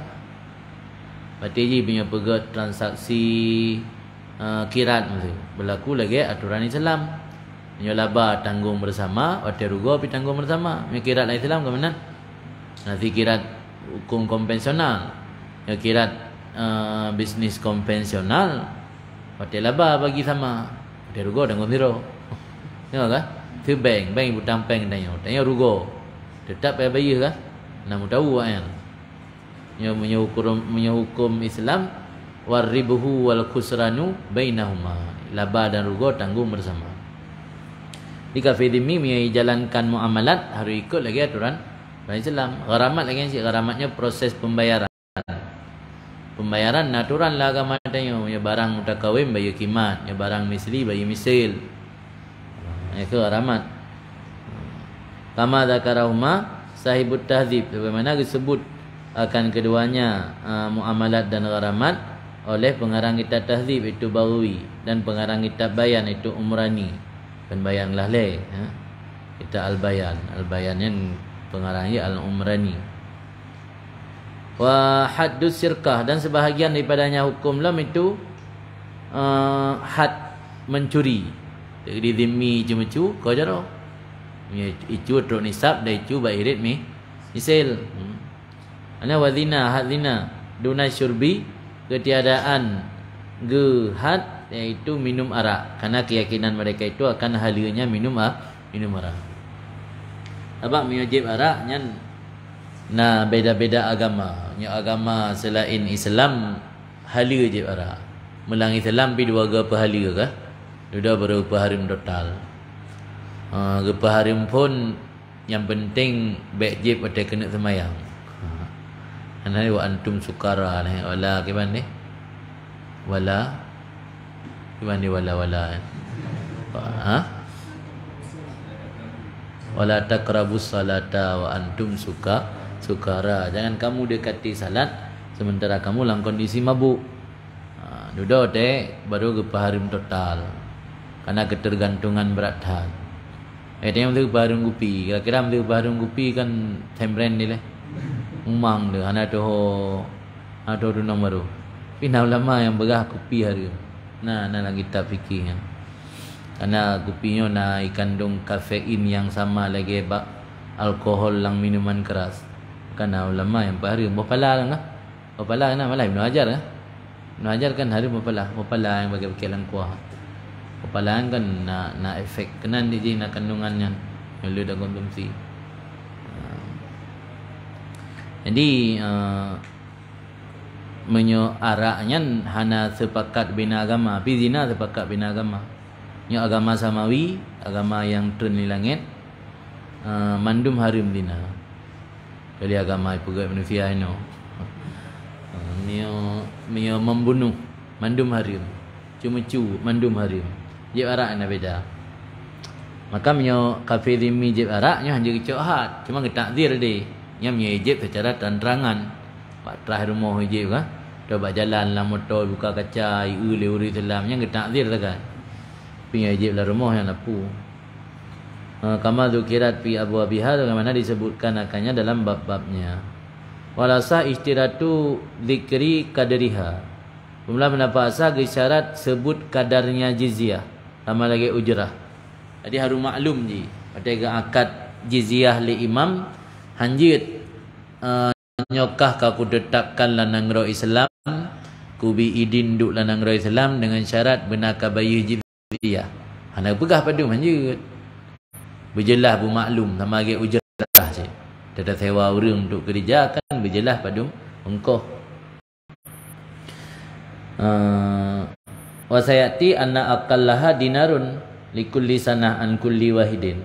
Berarti je punya pegat transaksi kirat mesti berlaku lagi aturan Islam. Punya laba tanggung bersama, hotel rugo pi tanggung bersama. Punya kirat lah Islam ke mana? Nanti kirat hukum konvensional. Ya kirat bisnis konvensional, hotel laba bagi sama. Hotel rugo tanggung zero. Tengok kan? Tu bank hutang bank tanya rugo. Tetap payah bayar kan? Nak tahu kan? Yang hukum Islam waribuhu wal khusranu bainahuma. Laba dan rugo tanggung bersama. Jika fidimi menjalankan muamalat harus ikut lagi aturan Islam. Gharamat lagi sih, gharamatnya proses pembayaran. Pembayaran natural lah agama tanya. Ya barang mutakawim bayar kimat, ya barang misli bayar misil. Itu gharamat. Kama dzakarahuma sahibut tahdzib, sebagaimana disebut akan keduanya muamalat dan gharamat oleh pengarang kitab tahdzib itu Bawawi dan pengarang kitab bayan itu Umrani. Kan bayan lah le kitab al-bayan yang pengarangnya al-Umrani. Wa haddus syirkah dan sebahagian daripadanya hukum lam itu had mencuri. Jadi dhimmi cemecu kau jaro. Icu truk nisab dan icu bairit misil. Ana wazina hadzina duna syurbi ketiadaan had iaitu minum arak karena keyakinan mereka itu akan halnya minum arak. Apa wajib arak nyan nah beda-beda agama. Nya agama selain Islam hala wajib arak. Melang Islam pi dua ga pahala ke? Sudah berapa harim total. Harim pun yang penting baik jib ada kena semayang. Anai wa antum sukara ni wala kiban ni? Wala kiban ni wala wala taqrabus salata wa antum sukara. Jangan kamu dekati salat sementara kamu dalam kondisi mabuk. Duda baru harim total. Karena ketergantungan berat hati. Yang tu barung gupi. Kira-kira tu barung gupi kan temren ni lah. Umang dia. Anak tu tu nombor tu. Pina ulama yang berah gupi hari. Nah kita fikir kan. Karena gupinya nak kandung kafein yang sama lagi alkohol lang minuman keras. Karena ulama yang hari berpala lah. Berpala kan malah Ibnu Hajar kan. Ibnu Hajar kan hari berpala yang bagi pikiran kuah. Kepalaan kan nak efek kenan dia nak kandungannya kalau dah konsumsi. Jadi menyo araknya hana sepakat bina agama, pi zina sepakat bina agama. Nyo agama samawi, agama yang turun di langit, mandum harim zina. Kali agama ipugat manusia ino. Menyo membunuh, mandum harim. Cuma mandum harim. Jib arak na beda. Maka menyo kafir zimmi jib araknya hanya kecok hat. Cuma kita takdir dia. Yang menyo jib secara terang-terangan. Pak terah rumah jib kan. Coba jalan lah motor buka kaca le uri selam yang kita takdir kan. Punya jib lah rumah yang lapu. Kama dzukirat fi abwabiha bagaimana disebutkan akannya dalam bab-babnya. Walasa istiratu dzikri qadriha. Pemula pendapat asal isyarat sebut kadarnya jizyah. Sama lagi ujrah. Jadi harus maklum je. Pada akad jizyah li imam. Hanjit. Nyokah kaku tetapkan lanang roh Islam. Kubi idin duk lanang roh Islam. Dengan syarat benaka bayi jizyah. Anak pegah padu hanjit. Berjelas bu maklum. Sama lagi ujrah je. Tidak sewa orang untuk kerja kan. Berjelas padu engkau. Wasayati anna aqallaha dinarun likulli sanah an kulli wahidin.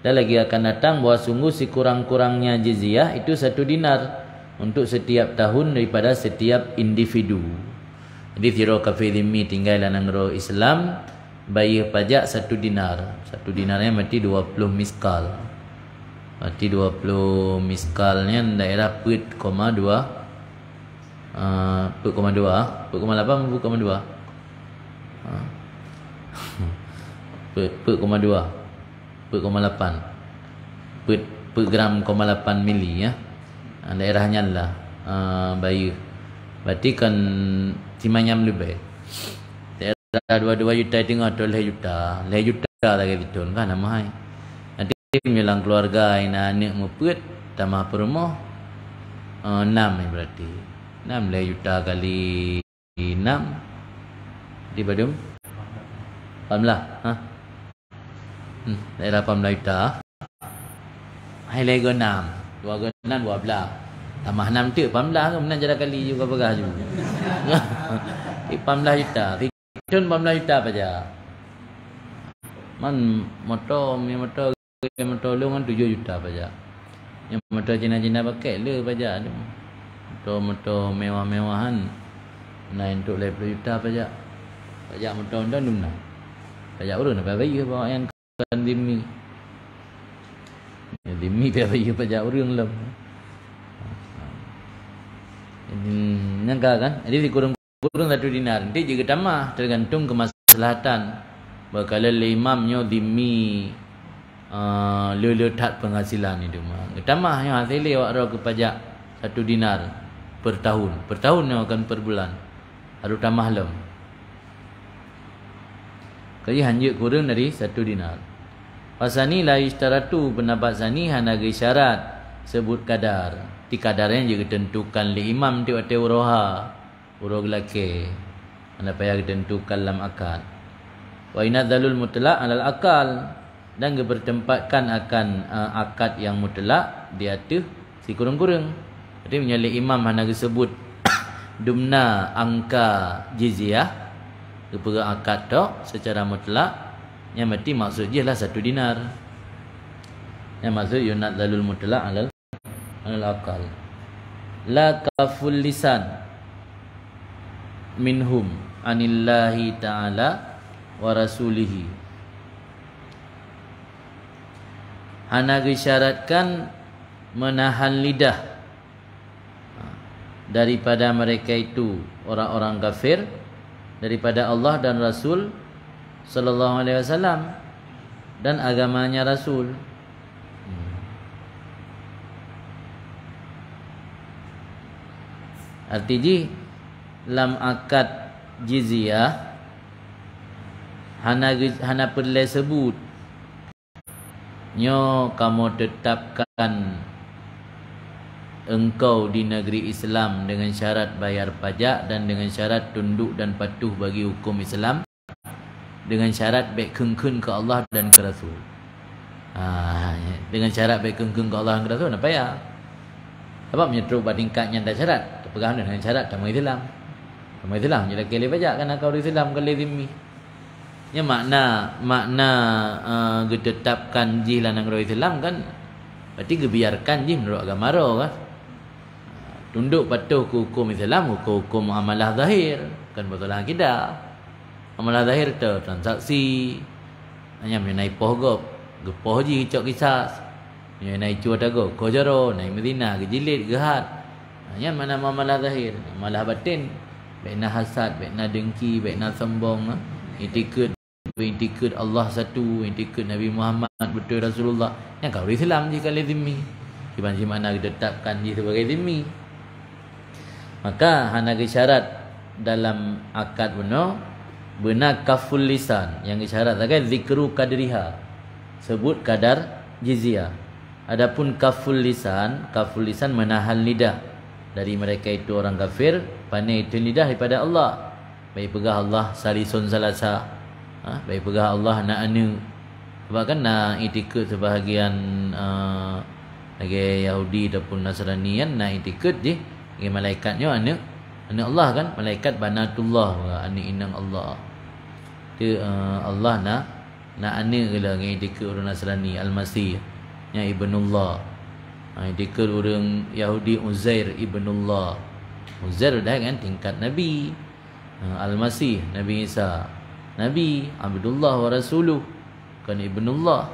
Dan lagi akan datang bahawa sungguh sekurang-kurangnya jizyah itu 1 dinar untuk setiap tahun daripada setiap individu. Jadi zero kafir dhimmi tinggal lanang roh Islam bayar pajak 1 dinar. 1 dinarnya berarti 20 miskal. Berarti 20 miskalnya daerah 4,2 4,8 4,2 per gram 0,8 mili ya. Daerahnya lah bayar. Berarti kan timanyam lebih. Daerah 2 juta tengok tu 2 juta. 2 juta lagi betul kan nama hai. Nanti menyelang keluarga anak muput tambah perumah 6 berarti. 6 juta kali 6 di Badung 18 ha. Daerah 18 juta. Hai lego 6. 2 ke 6 12. Tambah 6 tu 18 kan menang jalan kali juga pegah juga. 18 juta. Kitun 18 juta saja. Man motor lu kan 7 juta saja. Yang motor Cina-Cina pakai le saja. Motor mewah-mewahan naik untuk 20 juta saja. Pajak motor dah mana? Pajak urun apa bayar bawa yang kan dimi. Ya dimi bayar pajak urun lah. Nyangka kan? Jadi dikurung 1 dinar. Nanti juga tambah tergantung kemaslahatan. Bakal imamnya dimi letak penghasilan itu mah. Tambah yang hasil awak roh ke pajak 1 dinar per tahun. Per tahun yang akan per bulan. Harus tambah lem. Kali hanya kurang dari 1 dinar. Pasani la istaratu pendapat sani hana syarat sebut kadar. Ti kadarnya juga tentukan li imam ti wate uroha. Uroh laki. Anda payah ditentukan dalam akad. Wa inadzalul mutlaq alal akal dan bertempatkan akan akad yang mutlak di atas si kurung-kurung. Jadi menyalih imam hana disebut dumna angka jizyah kepada akad tok secara mutlak yang mesti maksud je lah 1 dinar. Yang maksud yunadzalul mutlaq alal akal. La kaful lisan minhum anillahi ta'ala wa rasulihi. Hana disyaratkan menahan lidah daripada mereka itu orang-orang kafir daripada Allah dan Rasul sallallahu alaihi wasallam dan agamanya Rasul. Artinya lam akad jizyah hana perlu sebut nyo kamu tetapkan engkau di negeri Islam dengan syarat bayar pajak dan dengan syarat tunduk dan patuh bagi hukum Islam dengan syarat baik kengkun ke Allah dan ke Rasul. Dengan syarat baik kengkun ke Allah dan ke Rasul apa ya? Sebab menyetruk pada tingkatnya ada syarat. Terpegang dengan syarat tamu Islam. Tamu Islam jadi kali pajak kan kau Islam kali zimmi. Ya makna ditetapkan jilan nang Islam kan berarti gebiarkan je menurut agama roh kan. Tunduk patuh ke hukum Islam, hukum amalah zahir kan betul lah kita. Amalah zahir tu transaksi hanya mengenai pohgop, gepoh je cok kisah. Mengenai cuat ago, kojaro, naik Medina, gejilid, gehat. Hanya mana amalah zahir, amalah batin, baik nak hasad, baik nak dengki, baik nak sombong, itikad Allah satu, itikad Nabi Muhammad betul Rasulullah. Yang kau Islam je kali zimmi. Di mana ditetapkan je sebagai zimmi. Maka hana syarat dalam akad benar kaful lisan yang syarat kan zikru kadriha. Sebut kadar jizyah. Adapun kaful lisan menahan lidah dari mereka itu orang kafir, pandai itu lidah daripada Allah. Baik pegah Allah salisun salasa. Baik pegah Allah nak anu. Sebab kan nak itikad sebahagian lagi Yahudi ataupun Nasrani kan nak itikad je. Yang malaikatnya anak Allah kan, malaikat banatullah, anak inang Allah. Itu Allah nak anak gila dengan itikad orang Nasrani Al-Masih yang ibnullah. Itikad orang Yahudi Uzair ibnullah. Uzair dah kan tingkat Nabi. Al-Masih Nabi Isa. Nabi, Abdullah wa Rasuluh, kan ibnullah.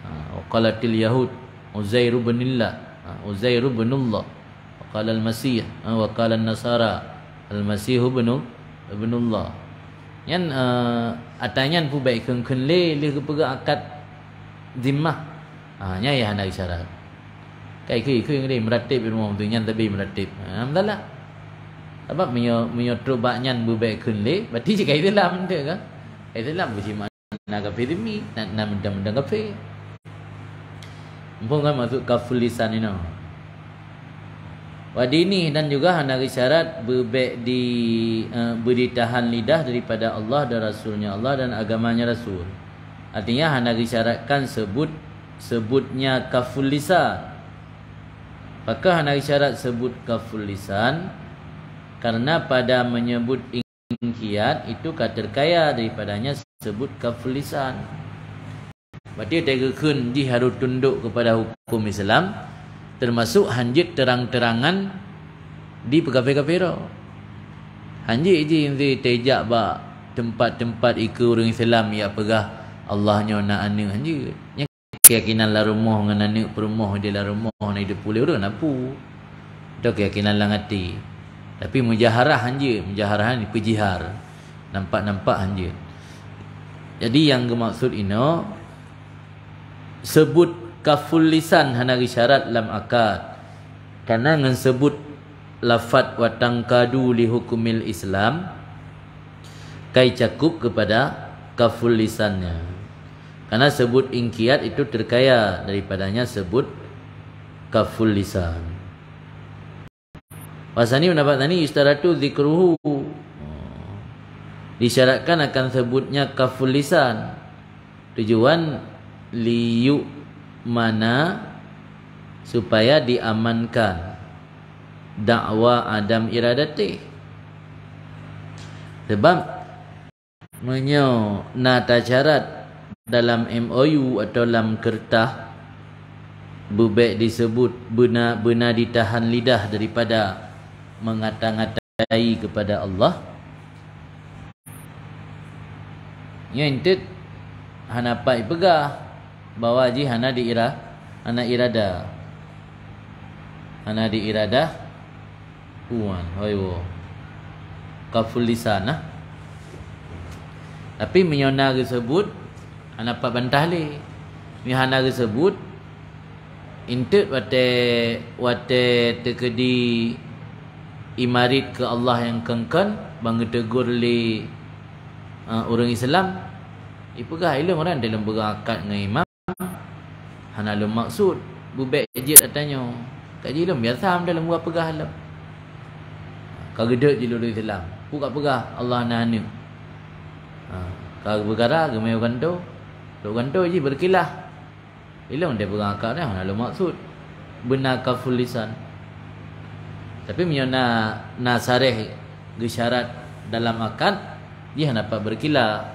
Wa qalatil yahud Uzair ibnillah, Uzair ibnullah. Wa qala al-Masih, wa qala an-Nasara al-Masih ibnullah. Yan atanyan pu baik keun le kepegang akad zimmah. Nya ya hana isyarat. Kai kui ngri meratib rumah tu nyan tabi meratib. Alhamdulillah. Sebab menyo baknyan baik keun le, berarti jika Islam tu kan. Islam mesti mana kafir demi nak mendang kafir. Mumpung kan masuk kaful lisan ini. Wadini dan juga hana isyarat berbaik beri tahan lidah daripada Allah dan Rasulnya Allah dan agamanya Rasul. Artinya hana isyaratkan sebutnya kaful lisan. Maka hana isyarat sebut kaful lisan karena pada menyebut ingkiyat itu terkaya daripadanya sebut kaful lisan. Berarti tegakun di harus tunduk kepada hukum Islam, termasuk hanjit terang-terangan di pekafir-kafir. Hanjit je inti tejak ba tempat-tempat ikut orang Islam ya pegah Allahnya nak anak hanjit. Nya keyakinan la rumah dengan anak perumah dia la rumah nak hidup pulih orang napu. Itu keyakinan lang hati. Tapi mujaharah hanjit, mujaharah ni pejihar. Nampak-nampak hanjit. Jadi yang bermaksud ini sebut kaful lisan hana isyarat lam akad. Karena dengan sebut lafad wa tangkadu li hukumil Islam kai cakup kepada kaful lisannya. Karena sebut ingkiyat itu terkaya daripadanya sebut kaful lisan. Pasal ni pendapat tadi istaratu zikruhu. Disyaratkan akan sebutnya kaful lisan. Tujuan liyu mana supaya diamankan dakwa adam iradati. Sebab nata syarat dalam MOU atau dalam kertas berbaik disebut benar-benar ditahan lidah daripada mengata-ngatai kepada Allah. Yang hana pai pegah bahawa ji hana irada puan hoyo kaful lisan nah. Tapi menyona disebut hana pa bantah le. Mi hana disebut intut wate tekedi imarit ke Allah yang kengkan bang tegur le orang Islam ipegah ilmu orang dalam berakad dengan imam hana lu maksud bubek jid atanya kat jilum biasa dalam buat pegah alam kagedek jilur Islam buka pegah Allah nahanu kag bergara gemeu ganto lu ganto je berkilah ilmu dia berakad dah hana lu maksud benar kaful lisan. Tapi menyona nasareh gesyarat dalam akad dia dapat berkilah.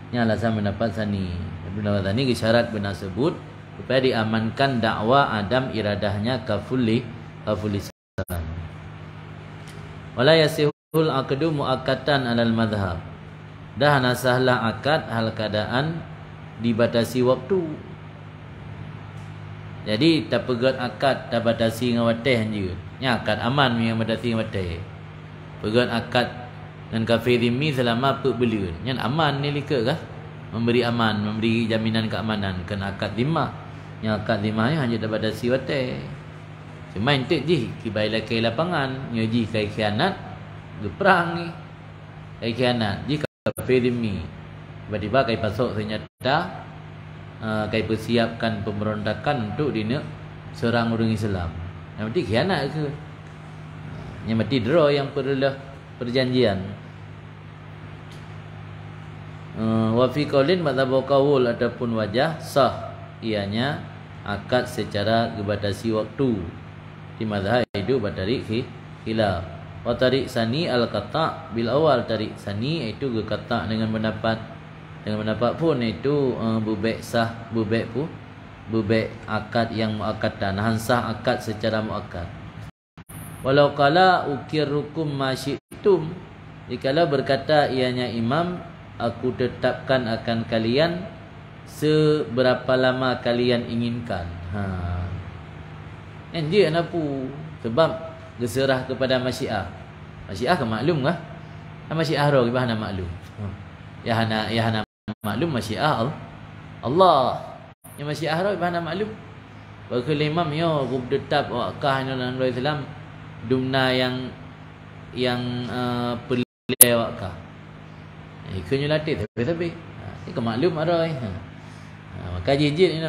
Nya alasan mendapat sani. Pendapat sani gesyarat benar sebut supaya diamankan dakwa adam iradahnya kaful lisan. Wala yasihul aqdu muakkatan alal madhhab. Dah nasahlah akad hal keadaan dibatasi waktu. Jadi tak pegat akad tak batasi dengan watih je. Nya akad aman yang batasi dengan watih. Pegat akad dengan kafir zimmi selama 4 bulan. Nya aman ni lika kah? Memberi aman, memberi jaminan keamanan kena akad zimmah. Nya akad zimmah hanya tak batasi watih. Cuma entek je kibai lakai lapangan, nya ji kai khianat, geperang ni. Kai khianat, ji kafir zimmi. Tiba-tiba kai pasok senjata kai persiapkan pemberontakan untuk dina serang orang Islam. Yang mesti khianat ke? Yang mesti draw yang perlulah perjanjian. Wa fi qaulin madhabu qaul ataupun wajah sah ianya akad secara gebatasi waktu. Di mazhab itu batarik khilaf. Wa tarik sani al-qata' bil awal, tarik sani itu gekata dengan pendapat pun itu bubek sah, bubek akad yang muakkatan, hansah akad secara muakkad. Walau kala ukir rukum masyitum, dikala berkata ianya imam aku tetapkan akan kalian seberapa lama kalian inginkan. Dia napu sebab berserah kepada masyiah. Masyiah kan maklum kah? Masyiah roh gimana maklum? Ya hana maklum masyiah Allah. Yang masyiah roh gimana maklum? Bagi imam yo gub tetap wakah dalam Islam dumna yang pelai wakah. Ikunyo latih tapi ini kemaklum arai. Maka jijit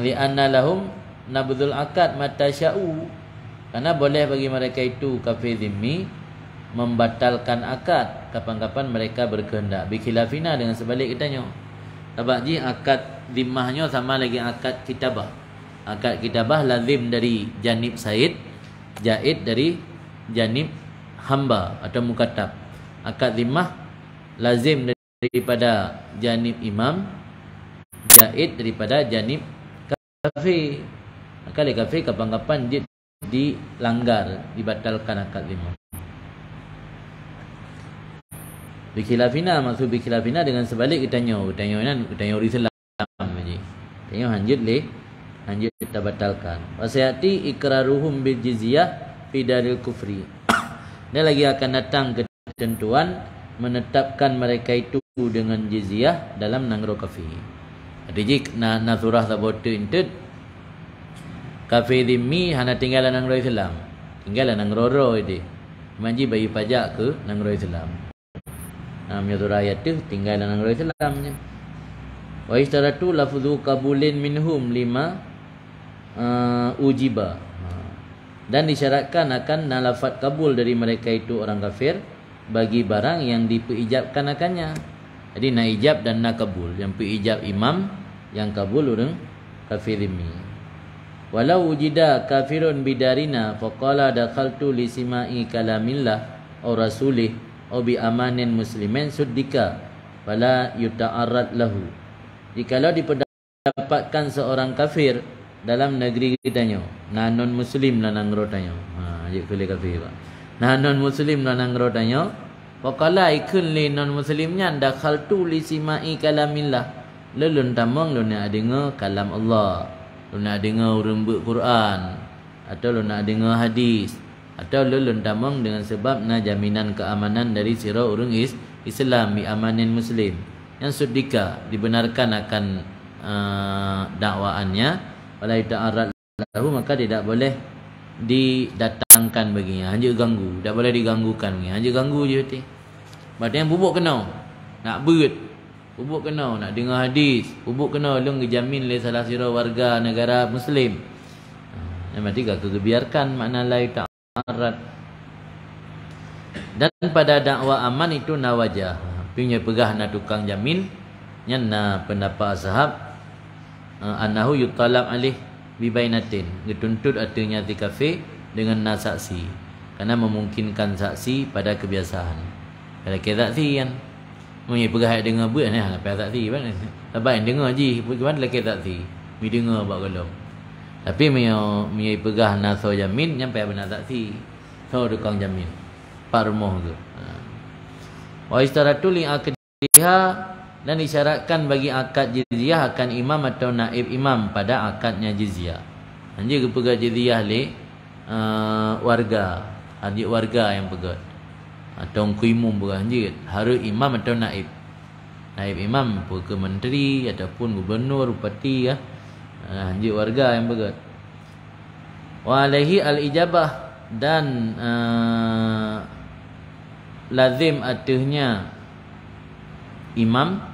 li anna lahum nabdul akad mata sya'u, karena boleh bagi mereka itu kafir zimmi membatalkan akad kapan-kapan mereka berkehendak. Bikhilafina dengan sebalik kitanya. Sebab ji akad zimmahnya sama lagi akad kitabah. Akad kitabah lazim dari janib Said, jaid dari janib hamba atau mukatab. Akad zimmah lazim daripada janib imam, jaid daripada janib kafir. Kali kafir kapan-kapan dia dilanggar, dibatalkan akad zimmah. Bikhilafina, maksud bikhilafina dengan sebalik kitanya orang Islam je. Tanya hanjut kita batalkan. Wasayati ikraruhum bil jizyah fi daril kufri. Dan lagi akan datang ketentuan menetapkan mereka itu dengan jizyah dalam nangro kafir. Jadi na surah sabote intet kafir zimmi hana tinggal nangro Islam. Tinggal nangro ro itu. Manji bagi pajak ke nangro Islam. Surah ayat tu tinggal dalam negara Islamnya. Wa istaratu lafzu qabulin minhum lima ujiba. Dan disyaratkan akan lafaz kabul dari mereka itu orang kafir bagi barang yang diperijabkan akannya. Jadi na ijab dan na kabul. Yang perijab imam, yang kabul orang kafir zimmi. Walau wujida kafirun bidarina faqala dakhaltu li simai kalamillah aw rasulih aw bi amanin muslimin suddika fala yuta'arrad lahu. Jikalau didapatkan seorang kafir dalam negeri kitanya, nah non muslim lah nang rotanyo. Je kule kafir ba. Nah non muslim lah nang rotanyo, faqala ikun li non muslimnya dakhaltu li simai kalamillah. Lelun tamang lu nak dengar kalam Allah, lu nak dengar urang Quran atau lu nak dengar hadis, atau lelun tamang dengan sebab na jaminan keamanan dari sirah orang Islam bi amanin muslim yang sudika dibenarkan akan dakwaannya, wala ta'arrad lahu, maka tidak boleh didatangkan baginya, hanya ganggu, tak boleh diganggukan baginya, hanya ganggu je betul. Berarti yang bubuk kena nak beut, bubuk kena nak dengar hadis, bubuk kena lung dijamin oleh salah sirah warga negara muslim. Yang berarti gak kebiarkan makna la ta'arrad. Dan pada dakwah aman itu na wajah punya pegah na tukang jamin yang na pendapat ashab annahu yutalab alih bibainatin, dituntut artinya di kafe dengan na saksi, karena memungkinkan saksi pada kebiasaan. Kalau kita saksi kan punya pegah dengar buat ni apa saksi kan, sebab dengar je bagaimana lagi saksi mi dengar bak golong. Tapi punya pegah na so jamin nyampai benar saksi so tukang jamin pak rumah tu. Wa istaratu li akdiha, dan disyaratkan bagi akad jizyah akan imam atau naib imam pada akadnya jizyah. Anjir pegat jizyah le warga, anjir warga yang pegat atau kuimum pegat anjir harus imam atau naib. Naib imam ke menteri ataupun gubernur, bupati ya. Anjir warga yang pegat. Wa alaihi al-ijabah, dan lazim atasnya imam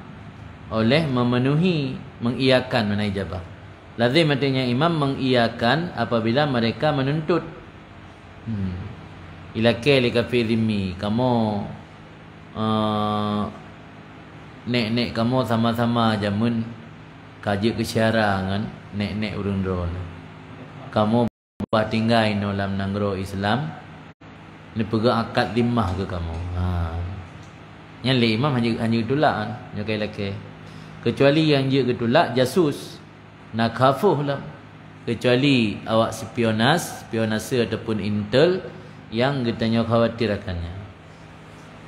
oleh memenuhi mengiyakan mana ijabah. Lazim atasnya imam mengiyakan apabila mereka menuntut. Ilake li kafir zimmi, kamu nek kamu sama-sama jamun kaji kesyarangan nek urang drone. Kamu buat tinggal dalam negara Islam, ni pegang akad zimmah ke kamu. Yang le imam hanya tolak kan, yang laki. Kecuali yang je ketolak jasus, nak khafuh lah. Kecuali awak spionase ataupun intel yang katanya khawatir akannya.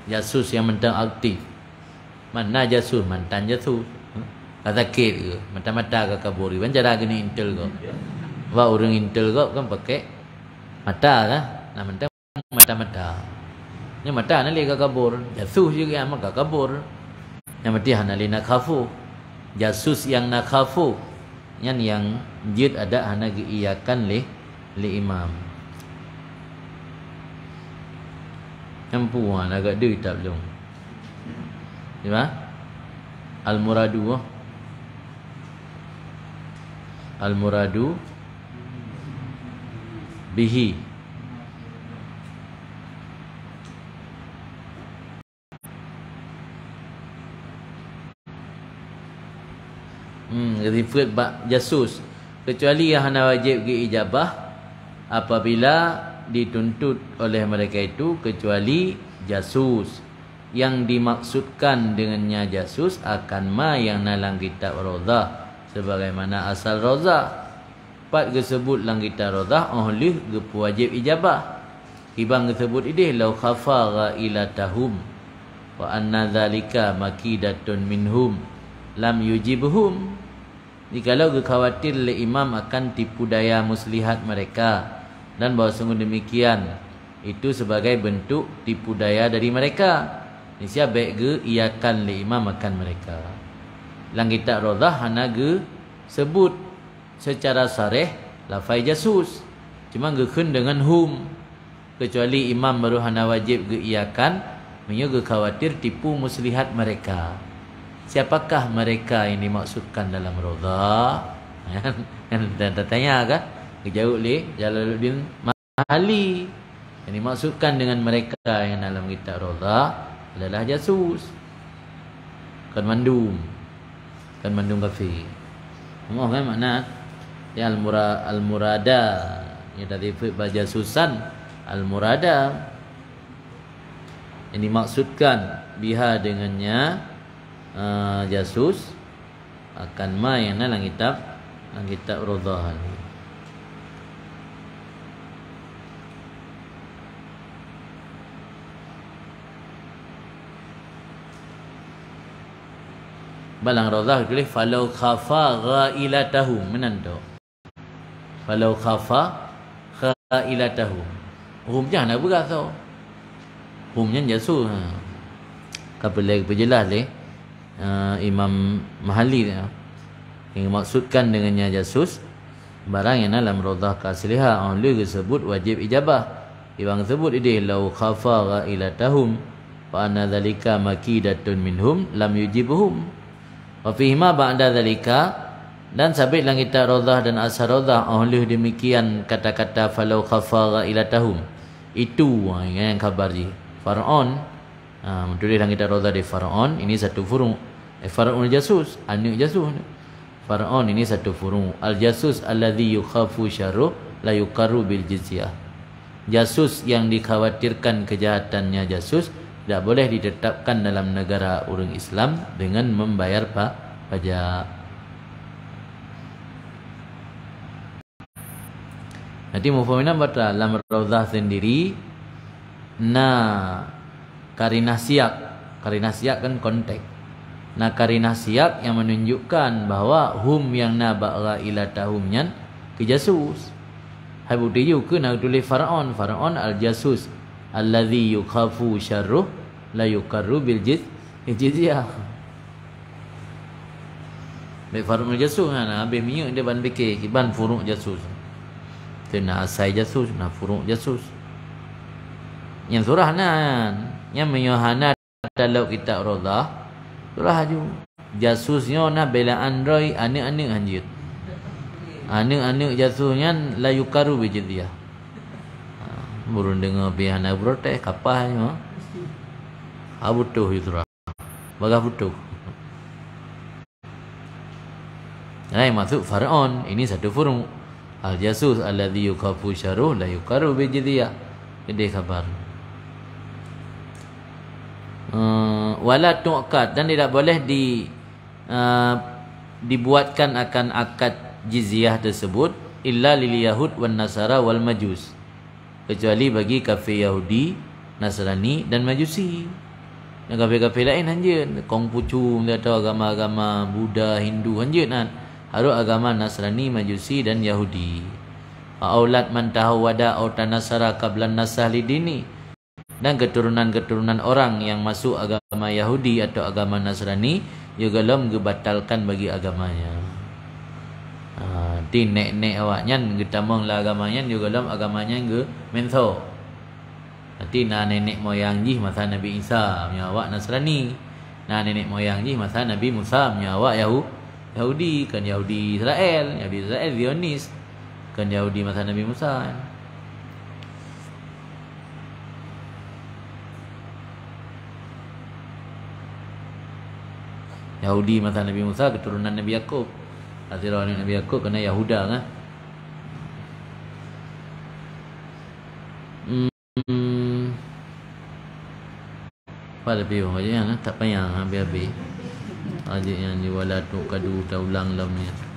Jasus yang mentang aktif, Mana jasus, mantan jasus. Kata kit ke, mata-mata ke kaburi. Kan cara gini intel ke. Wah orang intel ke kan pakai mata lah. Nah mantan mata-mata. Ni mata ni ke kabur. Jasus juga yang ke kabur. Yang mati hana li nak khafu. Jasus yang nak khafu. Yang jid ada hana giiyakan li imam. Yang puan agak dia tak belum. Di mana? Al-muradu. Al-muradu bihi. Refer jasus. Kecuali yang hana wajib ke ijabah apabila dituntut oleh mereka itu, kecuali jasus. Yang dimaksudkan dengannya jasus akan ma yang dalam kitab Raudhah sebagaimana asal Raudhah. Pat disebut dalam kitab Raudhah oleh wajib ijabah. Ibang disebut ini law khafa ghailatahum wa anna dzalika makidatun minhum lam yujibhum. Jikalau khawatir oleh imam akan tipu daya muslihat mereka dan bahawa sungguh demikian itu sebagai bentuk tipu daya dari mereka, niscaya baik ge iakan le imam akan mereka. Lang kitab Raudhah hana ge sebut secara sarih lafaz jasus, cuma ge keun dengan hum, kecuali imam baru hana wajib ge iakan, menyo ge khawatir tipu muslihat mereka. Siapakah mereka yang dimaksudkan dalam Raudhah? Dan tanya kan? Kejauh le Jalaluddin Mahali. Yang dimaksudkan dengan mereka yang dalam kitab Raudhah adalah jasus. Kan mandum kafir. Semua kan makna ya al-murada. Yang tadi bajasusan al-murada. Yang dimaksudkan biha dengannya jasus akan ma yang dalam kitab Raudhah ni. Balang Raudhah tulis falau khafa ghailatahum, menantu. Falau khafa ghailatahum. Humnya nak berasa. Humnya jasus. Kapal berjelas le. Imam Mahali yang maksudkan dengannya jasus barang yang dalam Raudhah kasliha oleh disebut wajib ijabah. Ibang sebut ini lau khafa ghailatahum fa anna dzalika makidatun minhum lam yujibhum. Wa fihi ma ba'da dzalika, dan sabit dalam kitab Raudhah dan asar Raudhah oleh demikian kata-kata falau khafa ghailatahum itu yang khabar ji Faraon. Tulis dalam kitab Raudhah di Faraon ini satu furu'. Faraon jasus, anak jasus. Faraon ini satu furu'. Al-jasus alladhi yukhafu syarruh la yuqarru bil jizyah. Jasus yang dikhawatirkan kejahatannya jasus tidak boleh ditetapkan dalam negara orang Islam dengan membayar pajak. Nanti mufahimina baca dalam Raudhah sendiri karinah siyak kan konteks. Karinah siyak yang menunjukkan bahawa hum yang naba'a ila tahumnya kejasus. Hai bukti juga nak tulis Faraon al-jasus alladhi yukhafu syarruh la yuqarru bil jizyah. Baik Faraon al-jasus habis minyak dia ban fikir ban furu' jasus. Kena asai jasus, na furu' jasus. Yang surah yang menyuhana dalam kitab Raudhah surah ju jasusnya belaan roy anak-anak anjir. Anak-anak jasusnya la yuqarru bi jizyah. Burun dengar pihana protes kapahnya. Butuh itu surah. Bagah butuh. Yang masuk Faraon ini satu furu'. Al-jasus alladhi yukhafu syarruh la yuqarru bi jizyah. Ini khabar. Wala tu'qad, dan tidak boleh dibuatkan akan akad jizyah tersebut illa lil yahud wan nasara wal majus, kecuali bagi kafir Yahudi, Nasrani dan Majusi. Yang kafir-kafir lain hanjut Kongfucu atau agama-agama Buddha, Hindu hanjut kan. Harus agama Nasrani, Majusi dan Yahudi. Aulad man tahawada au tanasara qablan nasahli dini. Dan keturunan-keturunan orang yang masuk agama Yahudi atau agama Nasrani juga lam gebatalkan bagi agamanya. Ti nek-nek awaknya getamong lah agamanya juga lam agamanya ge mentho. Nanti nenek moyang jih masa Nabi Isa menyawak Nasrani. Nenek moyang jih masa Nabi Musa menyawak Yahudi. Kan Yahudi Israel Zionis. Kan Yahudi masa Nabi Musa. Yahudi masa Nabi Musa keturunan Nabi Yakub. Akhirnya Nabi Yakub kena Yahuda kan. Apa lebih aja tak payah habis-habis. Aja yang jual tu kadu taulang lamnya.